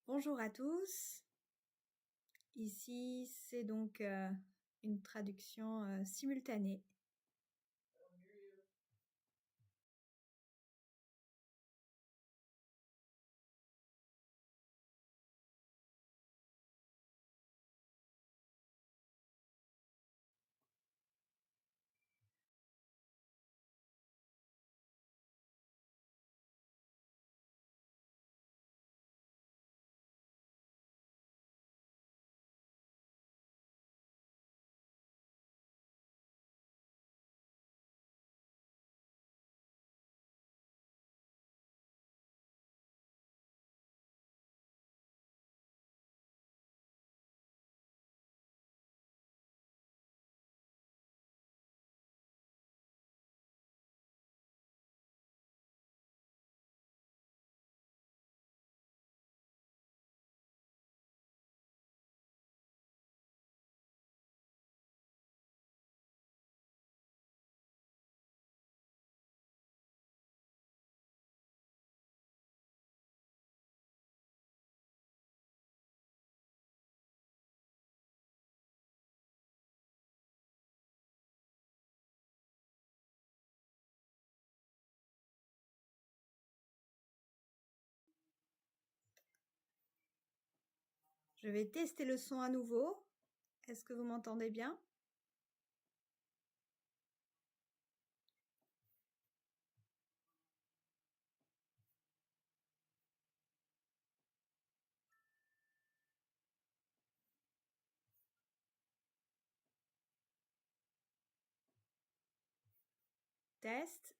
Bonjour à tous. Ici, c'est donc une traduction simultanée. Je vais tester le son à nouveau. Est-ce que vous m'entendez bien? Test.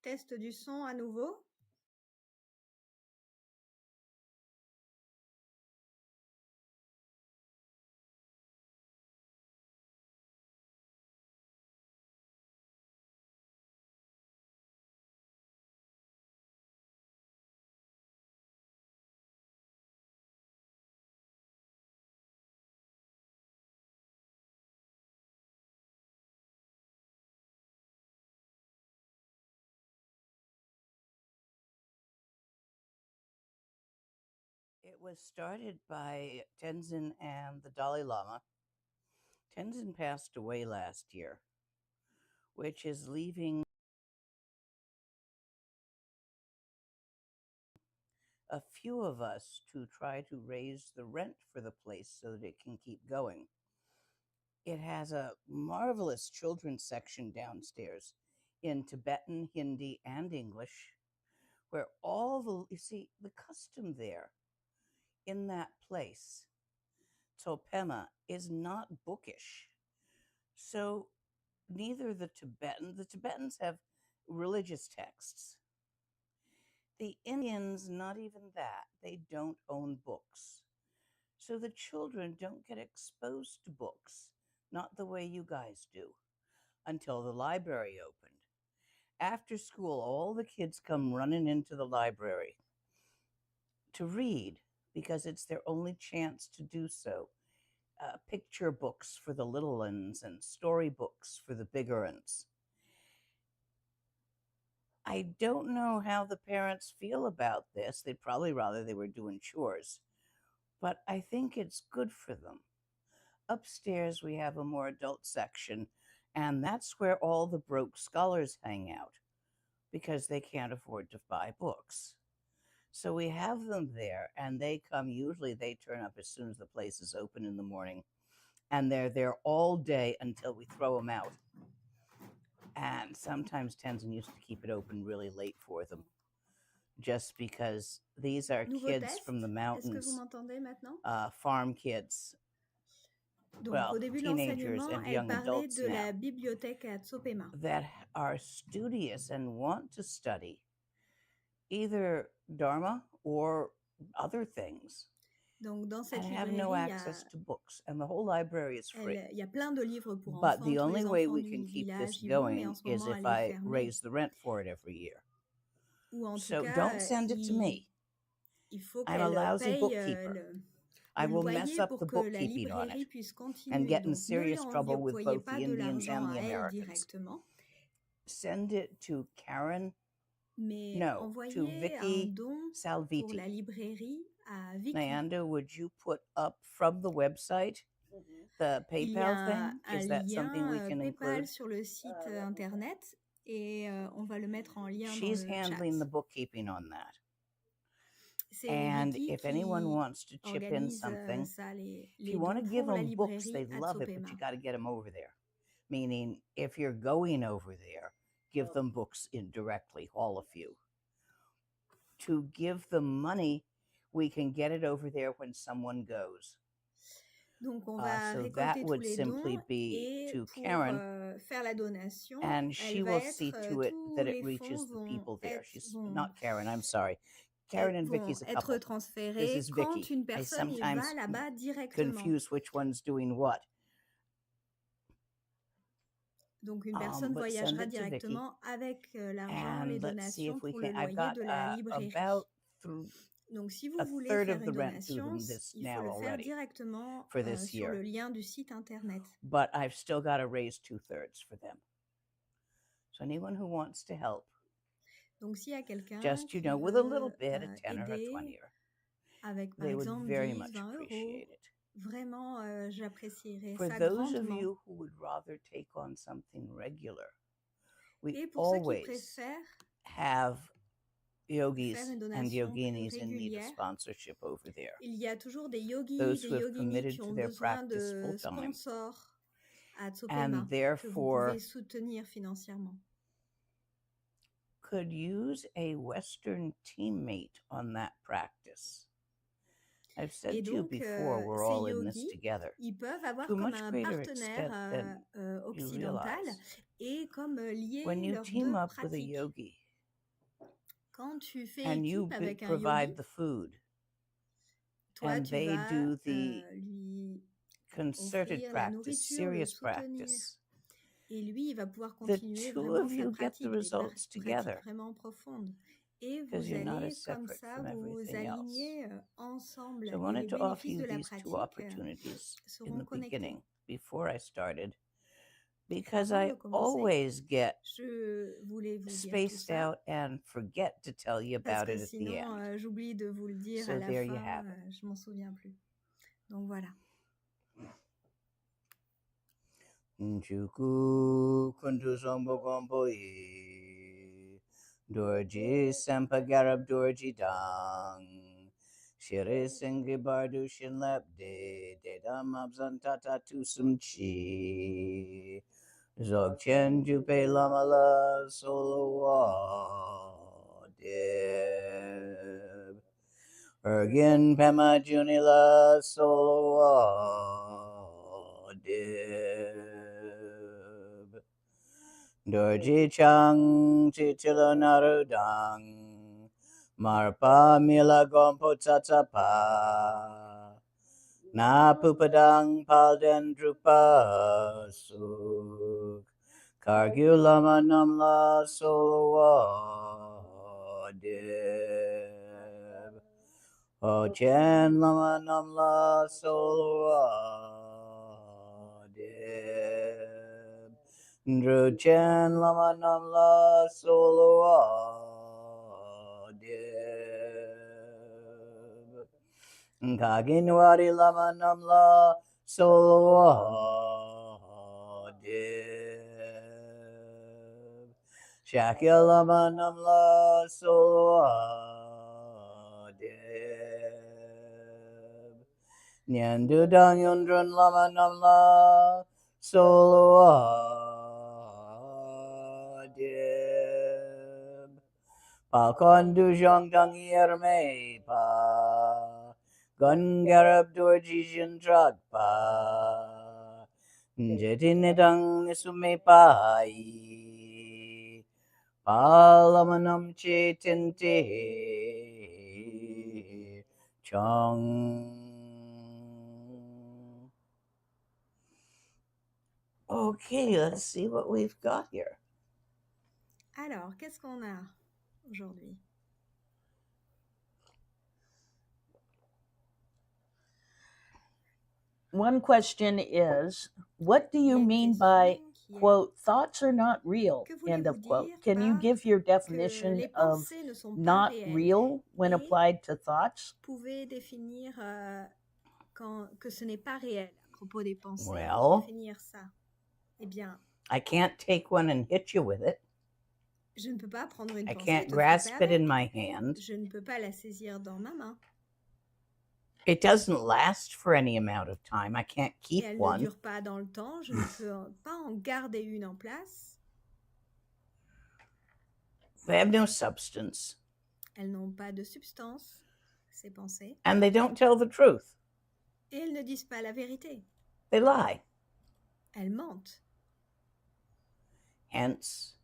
Test du son à nouveau. It was started by Tenzin and the Dalai Lama. Tenzin passed away last year, which is leaving a few of us to try to raise the rent for the place so that it can keep going. It has a marvelous children's section downstairs in Tibetan, Hindi, and English, where the custom there in that place, Topema, is not bookish. So neither the Tibetans have religious texts. The Indians, not even that. They don't own books. So the children don't get exposed to books, not the way you guys do, until the library opened. After school, all the kids come running into the library to read because it's their only chance to do so. Picture books for the little ones and storybooks for the bigger ones. I don't know how the parents feel about this. They'd probably rather they were doing chores, but I think it's good for them. Upstairs, we have a more adult section, and that's where all the broke scholars hang out because they can't afford to buy books. So we have them there, and they come. Usually they turn up as soon as the place is open in the morning, and they're there all day until we throw them out. And sometimes Tenzin used to keep it open really late for them, just because these are Nouveau kids test. from the Est-ce que vous mountains, m'entendez maintenant? farm kids, Donc, well, au début de teenagers l'enseignement, and elle young parlait adults de now, la bibliothèque à Tsopema. that are studious and want to study either Dharma or other things, Donc, dans and cette have no librairie, access to books, and the whole library is free. il y a plein de livres pour But enfants. the Tous only les way enfants we du can keep this village y vont, mais en going ce is moment, if elle est I fermée. raise the rent for it every year. Ou en tout So cas, don't send it to me. il faut I'm a qu'elle lousy paye bookkeeper. I le will mess loyer up pour the que la bookkeeping on librairie it puisse and continuer. get in Donc, ne serious lui trouble with envoyez both pas the de Indians l'argent and the à elle Americans. directement, Send it to Karen, mais no, to envoyez un Vicky don pour Salviti. la librairie à Vicky. Nayanda, would you put up from the website the Il y PayPal a thing? un Is that something we lien can PayPal include? sur le site internet et on va le mettre en lien dans She's le handling chat. the bookkeeping on that. C'est And Vicky if anyone qui wants to chip in organise something, ça, if les you want to dons give pour la them books, they librairie à love it, but Tsopema. you got to get them over there. Meaning, if you're going over there, give them books in directly, all of you. To give them money, we can get it over there when someone goes. Donc, on va So récolter that tous would les simply dons be et to pour Karen, faire la donation, and elle she va will être, see to it tous that it les reaches fonds the people there. être, She's vont, not Karen, I'm sorry. Karen and Vicky's a être couple. This transférés is quand Vicky. une I personne y sometimes va là-bas directement. confuse which one's doing what. Donc, une personne But send voyagera it to Vicky, directement avec l'argent, les and let's see donations if we pour le can. I've loyer got de la librairie. about Donc, si vous a voulez third faire of une the rent to donation, them this il faut now le faire already directement for this sur le year. lien du site internet. But I've still got to raise 2/3 for them. So anyone who wants to help, Donc, s'il y a quelqu'un just, qui with a little veut bit, a 10 or a aider 20 avec, par they would exemple, very 10, much 20 euros, appreciate it. vraiment, j'apprécierais For ça those of grandement. you who would rather take on something regular, we Et pour ceux qui always préfèrent have yogis faire une and donation plus yoginis in need of régulière, sponsorship over there. il y a toujours des yogis, Those des who have yoginis committed qui to ont their besoin practice de full-time. sponsors à Tsopema And que vous therefore pouvez soutenir financièrement. could use a Western teammate on that practice. I've said Et to you donc, before, we're ces all in this yogis, together. ils peuvent avoir To a comme much un greater partenaire extent than you occidental realize. et comme lier When you leurs team deux up with a pratiques. yogi Quand tu fais and you équipe avec un provide yogi, the food, toi, and tu they vas do the lui concerted offrir la practice, nourriture, le serious soutenir. practice, Et lui, il va pouvoir the continuer two vraiment of sa you get the pratique, des results together pratiques vraiment profondes. Et because vous you're not allez as comme separate ça from vous everything else. aligner ensemble. So I Et les wanted to offer bénéfices you de la these two pratique opportunities in seront the connectés. beginning before I started, because Avant I de commencer, always get je voulais vous dire tout spaced ça, out and forget to tell you parce about que it at the sinon, end. j'oublie de vous le dire So à la there you fin, have it. je m'en souviens plus. Donc voilà. Njuku kundu zombo gombo yi Dorji sempa garab dorji dang Shiri singi bardu shin lap de Dam abzantata tusum chi Dzogchen jupe lama la solo wa deb Ergin pema junila solo wa deb Dorji chang chichilo narudang Marpa mila gompo tatapa Na pupadang palden drupa suk Kargulama namla solo deb Ochen lama namla solo deb Druchen lama namla solo deb Kaginwari lama namla solo deb Shakya lama namla solo deb Nyandu dang yundrun lama namla solo Pa kondu jong dang yerme pa gun garab dorjijin drug pa jetin dang nisume pai palamanam chetente chong. Okay, let's see what we've got here. Alors, qu'est-ce qu'on a aujourd'hui? One question is, what do you mean by, quote, thoughts are not real, end of quote? Can you give your definition of not real when applied to thoughts? Pouvez définir que ce n'est pas réel à propos des pensées. Well, définir ça. Eh bien, I can't take one and hit you with it. Je ne peux pas prendre une I pensée can't et te grasp frapper it avec. in my hand. Je ne peux pas la saisir dans ma main. It doesn't last for any amount of time. I can't Et keep elle ne one. dure pas dans le temps. Je ne peux pas en garder une en place. They have no substance. Elles n'ont pas de substance, ces pensées. And they don't tell the truth. Et elles ne disent pas la vérité. They lie. Elles mentent. Hence,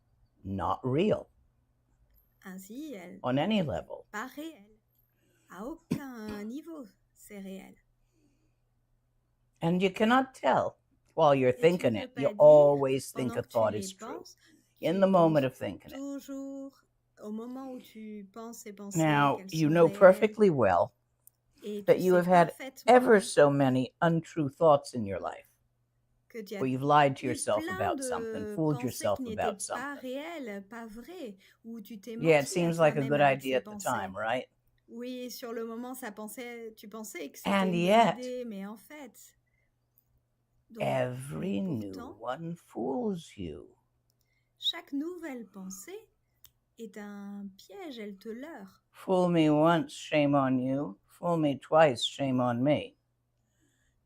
not real Ainsi, elles on any ne sont level. pas réelles. À aucun niveau, c'est réel. And you cannot tell while you're Et tu thinking ne peux it. pas You dire, always think pendant a que tu thought les is true. penses, In tu the moment penses of thinking it. toujours, au moment où tu penses ces pensées, Now, qu'elles you sont know réelles, perfectly well et that tu you sais have had parfaitement ever so many untrue thoughts in your life, que tu as where you've lied to eu yourself plein about something, de fooled pensées yourself qui n'étaient about pas something. réelles, pas vraies, où tu t'es Yeah, it menti à seems like a toi-même good avec idea ces at the pensées. time, right? Oui, sur le moment, tu pensais que c'était And une bonne yet, idée, mais en fait, every new pourtant, one fools you. chaque nouvelle pensée est un piège, elle te leurre. Fool me once, shame on you. Fool me twice, shame on me.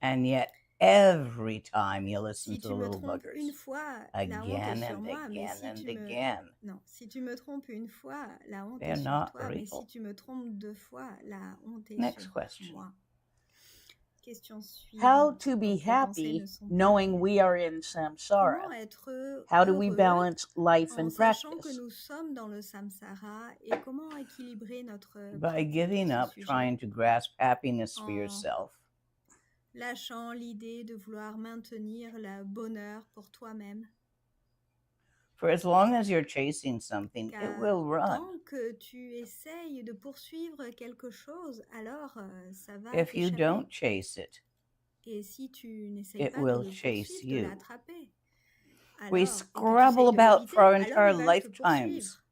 And yet, every time you listen Si to tu the me little trompes buggers, une fois, la honte est again sur and moi, mais again si and tu me... again, Non, si tu me trompes une fois, la honte they're est sur not toi, mais si real. tu me trompes 2 fois, la honte est Next sur question. moi. Question How suivante. to be Donc, les pensées happy ne sont pas knowing réelles. we are in samsara? Comment être How do we heureux balance life en and sachant que practice? nous sommes dans le samsara et comment équilibrer notre By pratique giving à up ce sujet trying to grasp happiness for en yourself, lâchant l'idée de vouloir maintenir le bonheur pour toi-même. for as long as you're chasing something, it Car will run. tant que tu essayes de poursuivre quelque chose, alors ça va If you t'échapper. don't chase it, Et si tu n'essayes it pas de will le chase poursuivre, de you. l'attraper, alors, We et que tu scrabble essayes de about l'éviter, for our alors entire il va te lifetimes, poursuivre.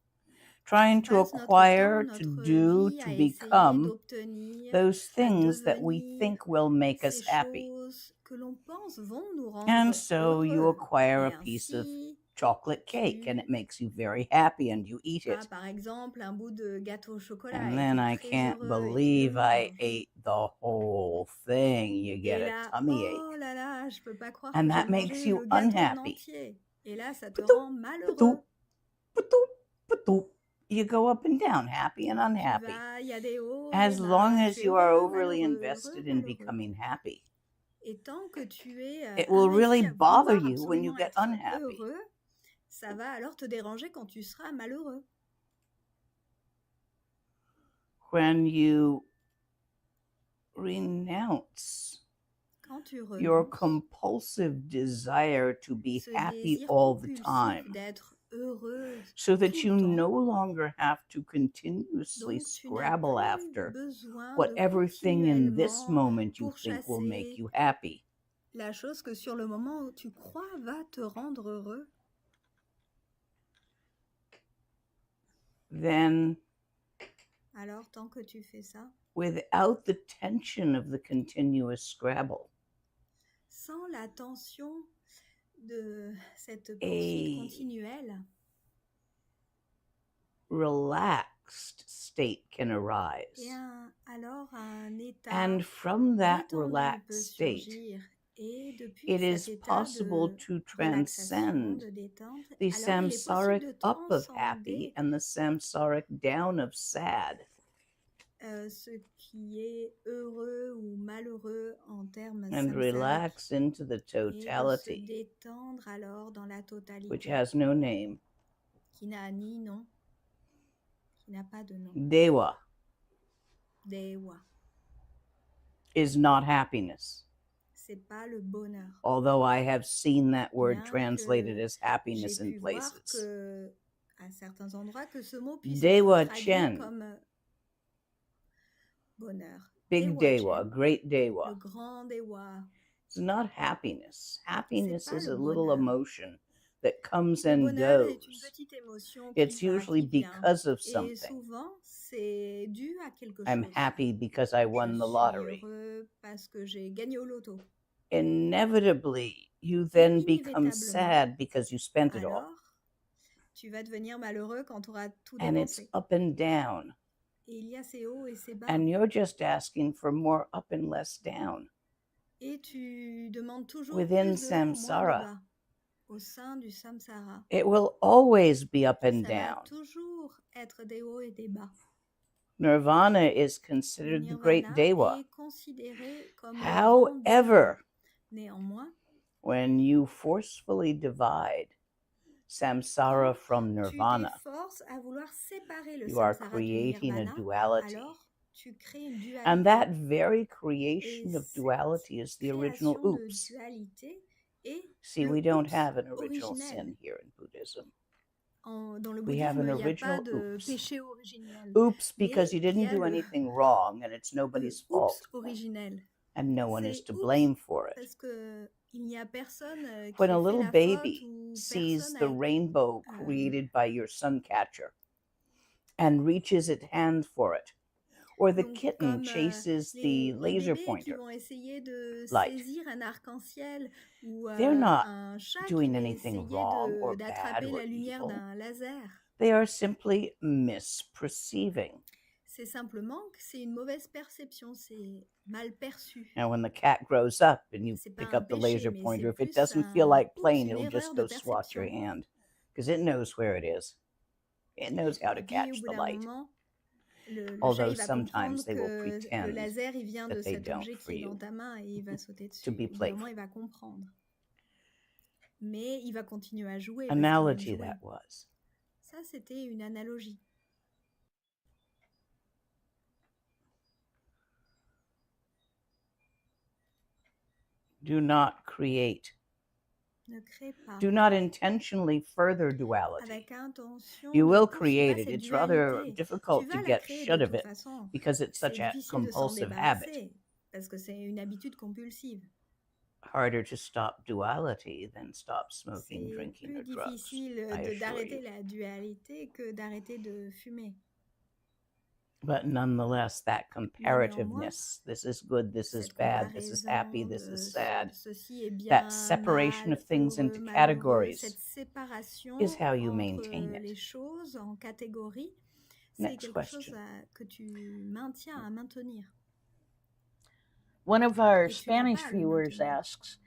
trying On to passe notre acquire, temps, to notre do, vie to à essayer become d'obtenir, those à things that we devenir think will make ces us happy. choses que l'on pense vont nous And rendre so you heureux. acquire Et a piece of ainsi, chocolate cake and it tu makes you very happy and you eat as it. par exemple un bout de gâteau au chocolat And et then tu es I très can't heureux et tu le believe I manges. ate the whole thing. You Et get a là, tummy ache. oh là là, je peux pas croire And que j'ai that makes mangé you le gâteau en unhappy. entier. Et là, ça te Patou, rend malheureux. patou, patou, patou. You go up and down, happy and Tu unhappy. vas, il y a des hauts, As des long bas, as tu es you are heureux, overly malheureux, invested heureux, in malheureux. becoming happy, Et tant que tu es it will really investi à bother vouloir you when you absolument get être unhappy. heureux, ça va alors te déranger quand tu seras malheureux. When you renounce Quand tu your renonces compulsive desire to be ce happy désir all the compulsif time, d'être heureux so tout that le you temps, no longer have to continuously donc tu n'as scrabble plus after besoin de whatever thing in this continuellement moment you think will make pourchasser you happy. la chose que sur le moment où tu crois va te rendre heureux. Then, Alors, tant que tu fais ça, without the tension of the continuous scrabble, sans la tension de cette poursuite continuelle, relaxed state can arise. alors un état And from that détendu relaxed peut state, surgir. Et depuis it cet is état possible de to relaxation, transcend de détente, the alors il est possible samsaric de up of happy transcender and the samsaric down of sad. ce qui est heureux ou malheureux en termes And samsariques, relax into the et de se totality, détendre alors dans la which totalité, has no name. qui n'a ni nom, qui n'a pas de nom. Dewa Dewa, is not happiness, c'est pas le bonheur. although I have seen that word Bien translated que as happiness j'ai in pu voir places. que, à certains endroits, que ce mot puisse Dewa être traduit chaine, comme bonheur. big Dewa Dewa, chaine, great le Dewa. grand Dewa. It's not happiness. Happiness C'est pas is le a little bonheur. emotion that comes Le and bonheur est une goes. petite émotion It's qui va, usually qui vient. because of Et something. souvent, c'est dû à quelque I'm chose. happy because I Je won the suis lottery. heureux parce que j'ai gagné au loto. Inevitably, you then become Inévitablement, sad because you spent it all. alors, tu vas devenir malheureux quand tu auras tout And it's dépensé. up and down. Et il y a ces hauts et ces bas. And you're just asking for more up and less down. Et tu demandes toujours Within plus de haut, moins de samsara, bas. Au sein du samsara, it will always be up and ça va down. toujours être des hauts et des bas. Nirvana is Le considered the great nirvana Dewa. est considéré comme le grand Dewa. However, Néanmoins, when you forcefully divide samsara from tu nirvana, t'efforces à vouloir séparer le you are samsara du creating a nirvana, duality. alors tu crées une dualité. And that very Et creation of cette duality is the original création de oops. dualité est See, le we don't oops have an original originel. sin here in Buddhism. Dans le We have bouddhisme, an il n'y a pas original de oops. péché originel. Oops, Mais because you il y didn't a do le anything wrong and it's nobody's fault. oops originel. And no one is C'est to oops blame for it. parce que il n'y a personne qui When ait a fait little la faute baby ou sees personne the a rainbow created by your sun catcher and reaches its hand for it, or the donc kitten comme chases the les laser bébés qui pointer vont essayer de light, saisir un arc-en-ciel ou they're not un chat qui doing va anything essayer wrong or bad d'attraper or la lumière evil. d'un laser. They are simply misperceiving. C'est simplement que c'est une mauvaise perception, c'est mal perçu. Now, when the cat grows up and you C'est pas pick un up the péché, laser mais pointer, c'est if it plus doesn't feel like oups, playing, une it'll erreur just de go swat your perception. hand because it knows where it is. It knows how to Et puis au catch bout the d'un light. moment, le chat Although il va sometimes comprendre they will que le pretend laser il vient de that they cet don't objet for qui est dans you ta main et il va sauter dessus. to be Au bout d'un moment, playful. il va comprendre. Mais il va continuer à jouer parce qu'il aime Analogy jouer. that was. Ça, c'était une analogie. Do not create. Ne crée pas. Do not intentionally further duality. Avec intention, You ne will poursuis pas create it. cette It's rather dualité. Tu difficult to vas la get créer shut de of toute it façon. because it's C'est such a difficile de s'en compulsive habit. débarrasser parce que c'est une habitude compulsive. Harder to stop duality than stop smoking, C'est drinking, plus or drugs. difficile I assure d'arrêter you. la dualité que d'arrêter de fumer. But nonetheless, that Néanmoins, comparativeness, this is good, this is cette bad, this is happy, comparaison this de is sad, ceci est bien, that separation mal, of things heureux, into malheureux, categories cette séparation is how you entre maintain les it. choses en catégories, c'est Next quelque chose question. que tu maintiens à maintenir. One of our Et tu n'as Spanish pas à le viewers maintenir. asks,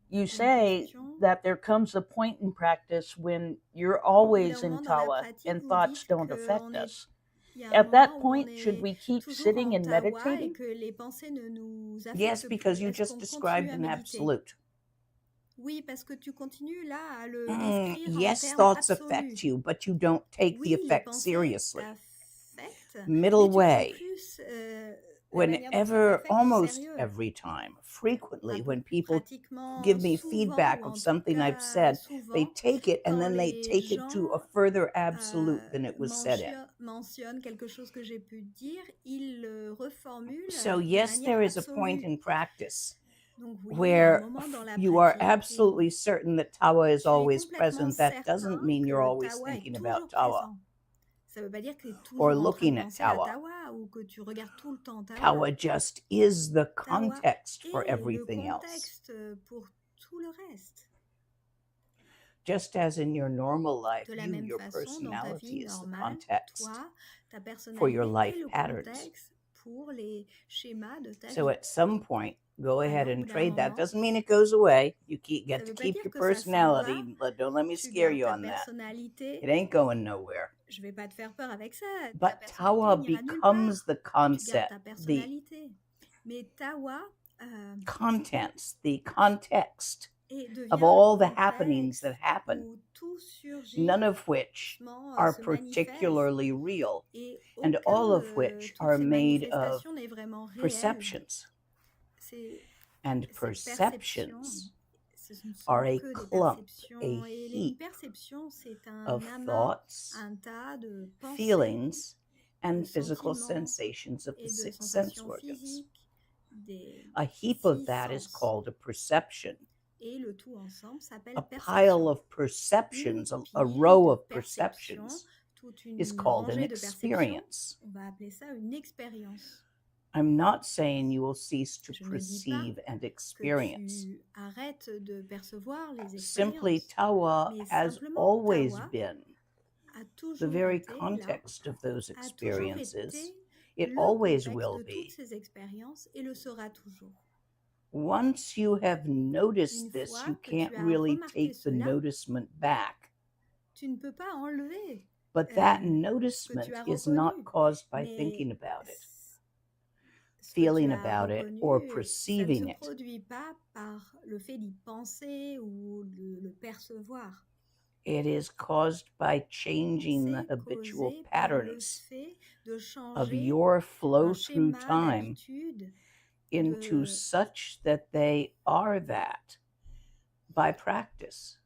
you Une say question. that there comes a point in practice when you're Au bout d'un always in moment dans la tawa pratique, and vous thoughts dites don't qu'on affect est us. il y a un At that moment où on point, should est we keep toujours sitting en and tawa et meditating? que les pensées ne nous Yes, affectent because plus. you Est-ce just qu'on described continue à an méditer? absolute. Oui, parce que tu continues là à le décrire en Yes, termes thoughts absolus. affect you, but you don't take the Oui, les effect pensées seriously. t'affectent, Middle mais tu prends way. plus la manière dont ça Whenever, t'affecte au almost sérieux. every time, frequently, when people Pratiquement give me souvent, feedback ou en of tout something I've cas said, they souvent, take it and quand then they les take it to a gens further absolute than it was said in. mentionnent quelque chose que j'ai pu dire, ils le reformulent So de yes, manière there is a point absolue. in practice Donc oui, il y a un where moment dans la you are pratique où absolutely certain that tawa is tu es always complètement present. That certain doesn't mean you're que always tawa est thinking toujours about tawa présent. Ça ne veut pas dire que tu es or toujours en train de looking at penser à tawa. tawa ou que tu regardes tout le temps tawa. Tawa just is the Tawa context for est le everything else. contexte pour tout le reste. Just as in your normal life, De la you, même your façon, dans ta personality vie is the normale, context toi, ta for your personnalité life est le patterns. contexte pour les schémas de ta So vie. at some point, Go ahead au and bout d'un trade that. moment, Doesn't mean it goes away. You get ça to veut pas keep dire your que ça s'en personality, va, but don't let me tu scare gardes you ta on that. personnalité. It ain't going nowhere. Je vais pas te faire peur avec ça. Ta But personnalité tawa n'ira nulle becomes part. the Tu gardes concept, ta the personnalité. Mais tawa contents, the context devient of le all the contexte happenings that happen, où tout surgit, none of which are se manifeste, particularly real, et and all of aucun which toutes are ces made of manifestations n'est vraiment réel. perceptions. Ces And perceptions, perceptions ce ne sont are a que des clump, perceptions. a Et une heap perception, c'est un of amas, thoughts, un tas de pensées, feelings, and de physical sentiments sensations of the et de six sense sensations organs. physiques, des A heap of six that is sens. called a perception. Et le tout ensemble s'appelle A perception. pile of Une perceptions, a pile row de of perceptions, perceptions, toute is une called an rangée de perceptions, experience. on va appeler ça une expérience. I'm not saying you will cease to Je ne dis pas perceive and que experience. tu arrêtes de percevoir les Simply, expériences, tawa mais has simplement always tawa been a the toujours very été là, context of those a toujours experiences. été It le always contexte will de toutes be. ces expériences et le sera toujours. Once you have noticed Une this, fois you que can't tu as really remarqué take the cela, noticement back. tu ne peux pas enlever But that ce que noticement tu as is not reconnu, caused by mais thinking about it, ce que tu feeling as about it, reconnu, or ça ne perceiving se it. produit pas par le fait d'y penser ou de le percevoir. It is caused by changing the C'est habitual causé par le patterns fait de of changer your flow un through schéma time d'habitude into de such that they are that by practice.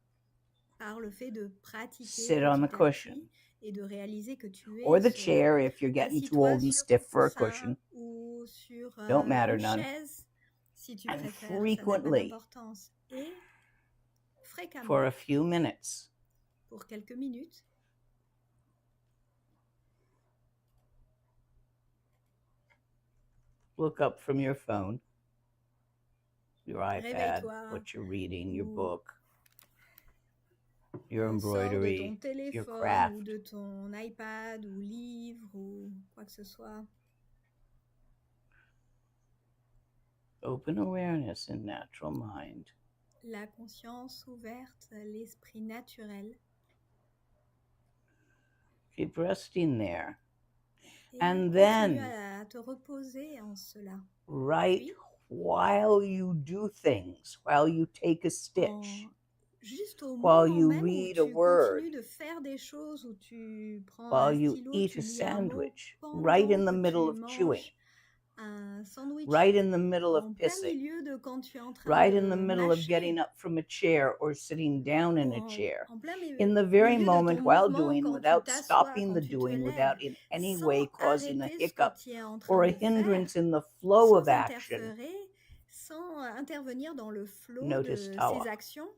par le fait de pratiquer Sit on the petit à cushion, petit et de réaliser que tu or es the chair if you're getting too assis-toi old and sur stiff un for a coussin cushion. ou sur Don't matter une none. chaise si tu And préfères, ça n'a pas frequently, d'importance. Et fréquemment, for a few minutes, pour quelques minutes, look up from your phone, your iPad, réveille-toi what you're reading, your ou book, your sors de ton embroidery, your téléphone craft. ou de ton iPad ou livre ou quoi que ce soit. Open awareness in natural mind. La conscience ouverte, l'esprit naturel. Keep resting there. Et And continue then, à te reposer en cela. right Puis, while you do things, while you take a stitch, juste au while moment you même où read a tu word, continues de faire des choses, où tu prends while un you stylo, eat tu a lis un mot, sandwich, right in pendant the que middle tu of chewing, manges un sandwich, right in the middle en of plein pissing, milieu de quand tu es en train right de in the middle of mâcher, getting up from a chair or sitting down in a chair, en plein in the very milieu de moment ton while mouvement, doing, quand tu without t'assois, stopping quand the tu te doing, lèves, without in any sans way causing a arrêter ce que hiccup tu es en train or a de faire, hindrance in the flow of sans action. interférer, sans intervenir dans le flot Notice de tawa. ces actions.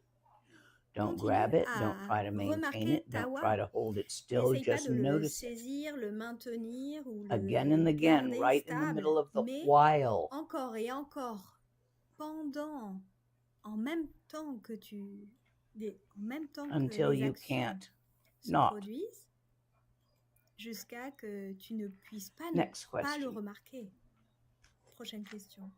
Don't Continue grab it, à don't try to maintain remarquer it, don't tawa. try to hold it still, N'essaye pas just de le notice it. saisir, le maintenir ou Again le and again, garder right in the stable, middle of the mais while. encore et encore, pendant, en même temps que en même temps que Until les you actions can't se not. produisent, jusqu'à que tu ne puisses pas ne Next pas le question. remarquer. Prochaine question.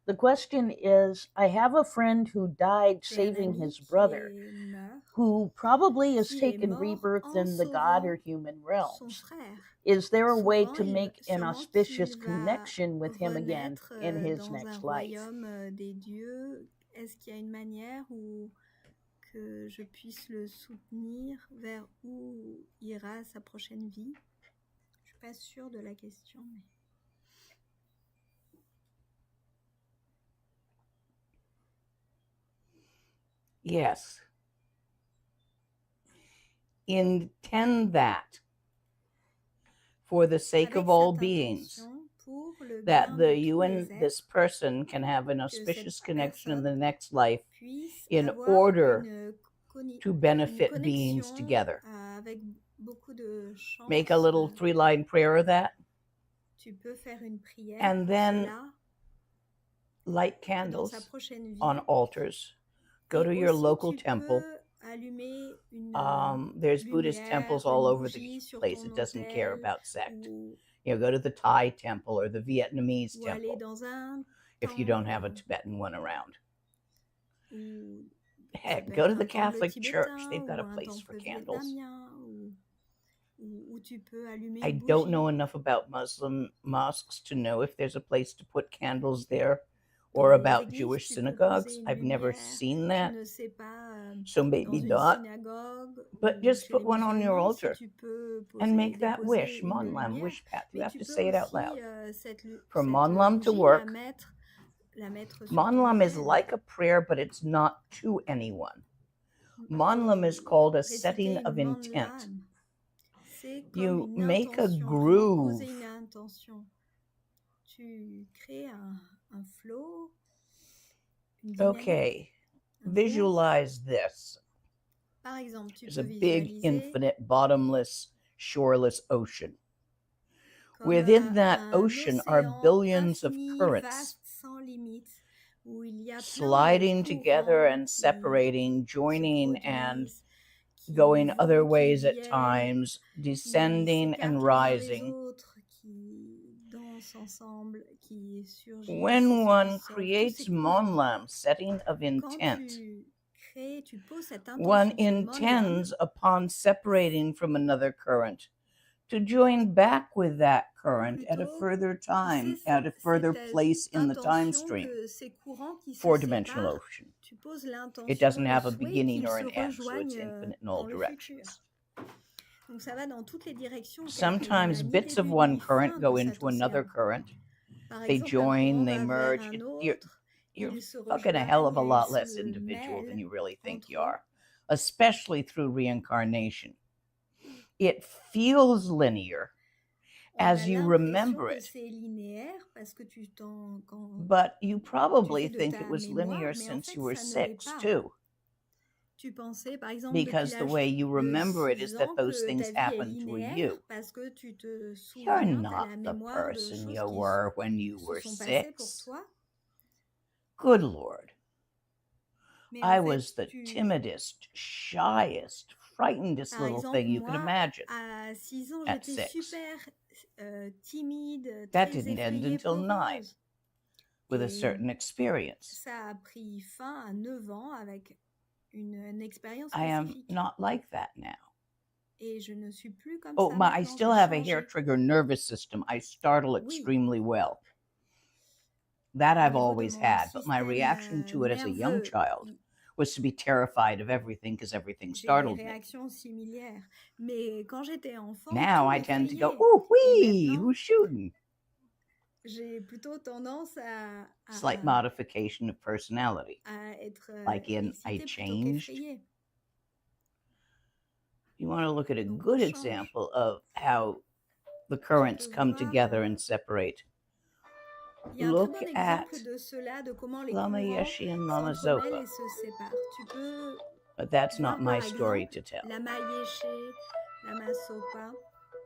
The question is, I have a friend who died J'ai un saving ami his qui brother, meurt, who probably has qui est taken mort rebirth en in the God or sauvant human son realms. frère. Is there a way Souvent, to make an sûrement auspicious qu'il va connection with him again renaître in his dans un next life? royaume des dieux. Est-ce qu'il y a une manière où que je puisse le soutenir vers où ira sa prochaine vie? Je suis pas sûre de la question. Mais... Yes. Intend that for the sake Avec of all cette beings, intention, pour le that bien de you tous and les this êtres, person can have an que auspicious cette connection in the personne next life puisse in avoir order une to benefit connexion beings together. avec beaucoup de chance. Make a little 3-line prayer of that, Tu peux faire une prière and pour then cela, light que dans candles sa prochaine vie. on altars. Go Et to your aussi, local tu temple peux allumer There's Buddhist temples all over the bougie sur place. ton It doesn't care autel, about sect. ou Go to the Thai temple or the Vietnamese aller temple dans un if you don't have a temple, Tibetan one around. ou ça Heck, peut go to être the un temple Catholic Church. tibétain They've got ou a un place for temple candles. vietnamien, où tu peux allumer I une don't bougie. know enough about Muslim mosques to know if there's a place to put candles there Dans or les about églises, Jewish tu peux synagogues. poser une I've never lumière. seen Je that, ne sais pas so dans maybe une not. synagogue But ou just chez put les one on your musulmans si altar tu peux and make that déposer wish, une Monlam, lumière. wish path. You Mais have tu to peux say it out aussi loud. cette For Monlam to bougie work, la mettre sur ton Monlam is autel. like a prayer, but it's not to anyone. Monlam is called a setting Réciter of une intent. manlam, c'est comme You une make a intention, vraiment groove. poser une intention. Tu crées un flow, une dynamique, Okay, un cours. visualize this. Par exemple, tu There's peux a big, visualiser infinite, bottomless, shoreless ocean. comme Within that un ocean are océan billions of infini, currents vaste, sans limite, où il y a plein sliding de together courants and qui separating, se joining and produisent, qui going vont, other qui ways at viennent, times, qui descending s'écartent and les uns des rising. autres, qui dansent ensemble, qui surgissent When et one qui sortent, tous creates ces courants. monlam, setting of Quand intent, tu crées, tu poses cette one intention, ce monlam, intends upon separating from another current to join back with that current at a plutôt further time, c'est at a further cette place in the time intention stream. que ces courants qui se Four-dimensional séparent, ocean. tu poses It l'intention, doesn't le have a souhait beginning qu'ils or se an end, so it's rejoignent infinite in dans all le futur. directions. Donc ça va dans toutes les directions. Sometimes Il n'y a ni bits of début one ni current fin go de into cet another océan. current. Par They exemple, un join, courant they va merge. vers un You're autre, ils se fucking a hell of a rejoignent, lot ils less se individual than mêlent you really think you entre eux. are, especially through reincarnation. It feels linear On a as you l'impression remember que it, c'est linéaire parce que quand but you tu probably fais de think ta it was mémoire, linear mais en since fait, you were ça ne l'est 6 pas. too, Tu pensais, par exemple, because depuis the l'âge way you de remember it is 6 that ans those que things ta vie est happen to linéaire you. parce que tu te You're souviens, tu as not la the mémoire de person choses you qui were when you se were sont passées pour 6. toi. Good Lord. Mais I en fait, was the timidest, shyest, frightenedest par little exemple, thing you could moi, imagine à 6 ans, at j'étais 6. super timide, That très didn't end effrayée, until 9 peureuse. with a Et certain experience. ça a pris fin à 9 ans avec une expérience I am spécifique. not like that now. Et je ne suis plus comme Oh, ça I maintenant, still j'ai have a changé. hair trigger nervous system. I startle Oui. extremely well. That Au I've niveau de always mon had, but my système reaction to it as a young nerveux, child was to be terrified of everything because everything j'ai des startled me. réactions similaires. Mais quand j'étais enfant, Now tout I tend to go, m'effrayait. ooh, Et wee, maintenant, who's shooting? j'ai plutôt tendance à Slight modification of personality. être Like in I excitée plutôt changed. qu'effrayée. You want to look at a Donc, good on change. example of how the currents peux come voir, together and separate. Il y a un très Look bon at exemple de cela, de comment les Lama courants Yeshe and Lama s'entremêlent Zopa. et se séparent. Tu peux But that's voir not my par story exemple to tell. Lama Yeshe, Lama Sopa.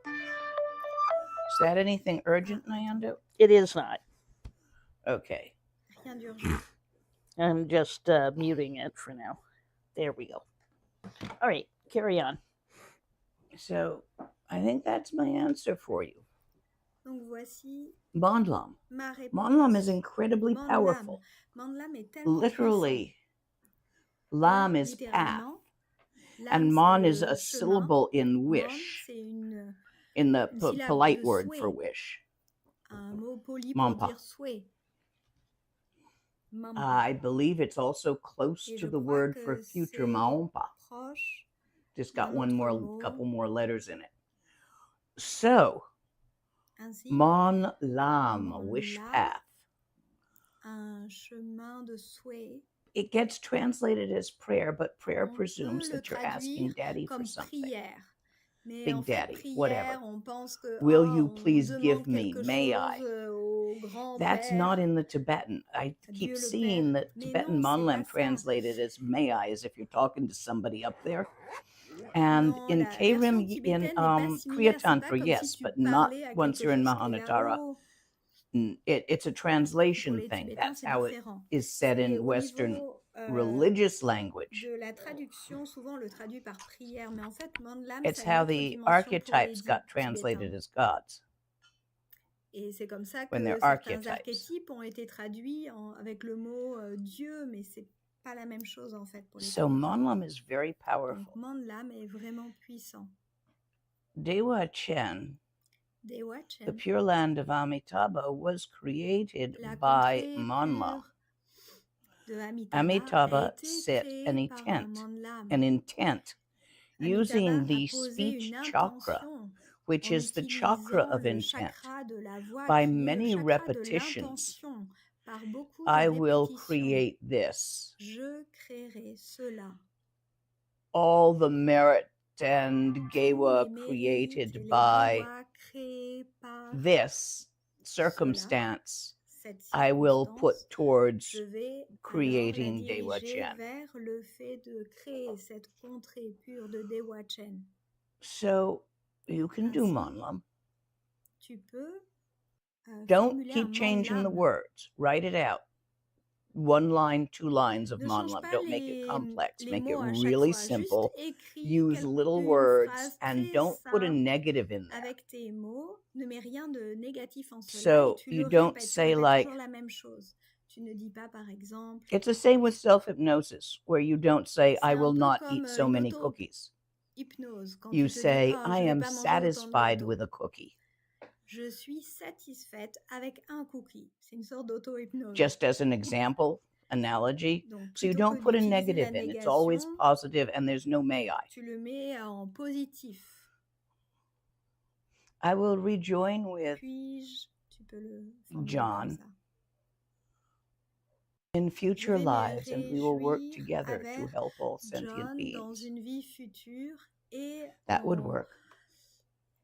Is that anything urgent, Nyando? It is not. Okay. Rien d'urgent. I'm just muting it for now. There we go. All right, carry on. So I think that's my answer for you. Donc voici Mandlam. ma réponse. Mandlam is incredibly Mandlam. powerful. Mandlam est tellement Literally, Lam puissant. is path, Littéralement, Lam, and c'est Mon le is a chemin. syllable in Mon, wish, c'est une in the syllabe polite de word souhait. for wish. Un mot poli pour Mampa. dire souhait. Mampa. I believe it's also close Et to je the crois word que for future, c'est Maompa. proche Just got d'un one autre more, mot. couple more letters in it. So, Ainsi, Mon Lam, Mon wish Lam, path. un chemin de souhait. It gets translated as prayer, but prayer On presumes peut le that you're asking traduire Daddy for comme something. prière. Mais Big en fait, Daddy, prière, whatever. on pense que Will you on please demande give me? quelque May chose I? au grand That's père, not in the Tibetan. I Dieu keep le seeing Père. that Mais Tibetan non, c'est Monlam pas ça. translated as may I, as if you're talking to somebody up there. And Non, in la version Keirim, in tibétaine n'est pas similaire. C'est pas Kriyatantra, comme si yes, tu but not parlais à once quelque you're in chose qui est Mahamudra. là-haut. It's a Pour translation les thing. Tibétains, That's c'est how it différent. is said C'est in au Western niveau religious language. de la traduction, souvent on le traduit par prière, mais en fait, mandlam, It's ça a une how autre the dimension archetypes got poétique translated tibétain. as gods. Et c'est comme ça when que they're certains archetypes. archétypes ont été traduits avec le mot Dieu, mais c'est pas la même chose en fait pour les So Tibétains. mandlam is very Donc powerful. mandlam est vraiment puissant. Dewa Chen, Dewa the Chen, Pure Land of Amitabha, was created la by contrée mandlam. pure de Amitabha, Amitabha a été set créée an par intent, mandlam. using Amitabha the a posé speech une chakra, intention which en is the chakra utilisant of le intent. chakra de la voix By qui est le many chakra de repetitions, l'intention. Par beaucoup de I will répétitions, create this. je créerai cela. All the merit and Tous gewa les mérites et created les by gewa créés par this circumstance, cette I will put circonstance, towards je vais alors la creating Dewa diriger Chen. vers le fait de créer cette contrée pure de Dewa Chen. So you can do Ainsi, mandlam. Tu peux Don't formuler un keep changing the mandlam. words. Write it out. 1 line, 2 lines of Ne change mandlam. pas Don't make it complex. les Make it mots à chaque really fois. simple. Juste écris Use little une words phrase and très don't put a simple negative in there. avec tes mots. Ne mets rien de négatif en cela So et tu you le don't répètes. Tu say répètes like, toujours la même chose. Tu ne dis pas par exemple. it's the same with self-hypnosis, where you don't say, C'est I un will peu not comme eat so une many cookies. auto-hypnose. Quand You tu te dis, say, oh, I je vais am pas manger autant de satisfied gâteaux. with a cookie. Je suis satisfaite avec un cookie. C'est une sorte d'auto-hypnose. Just as an example, analogy. Donc, So you plutôt don't que put a d'utiliser la negative in. It's always négation, positive and there's no may I. tu le mets en positif. I will rejoin with Puis-je, tu peux le formuler John comme ça. in Je future vais me lives, and we will work réjouir together to avec help all sentient John dans beings. une vie future et That would work.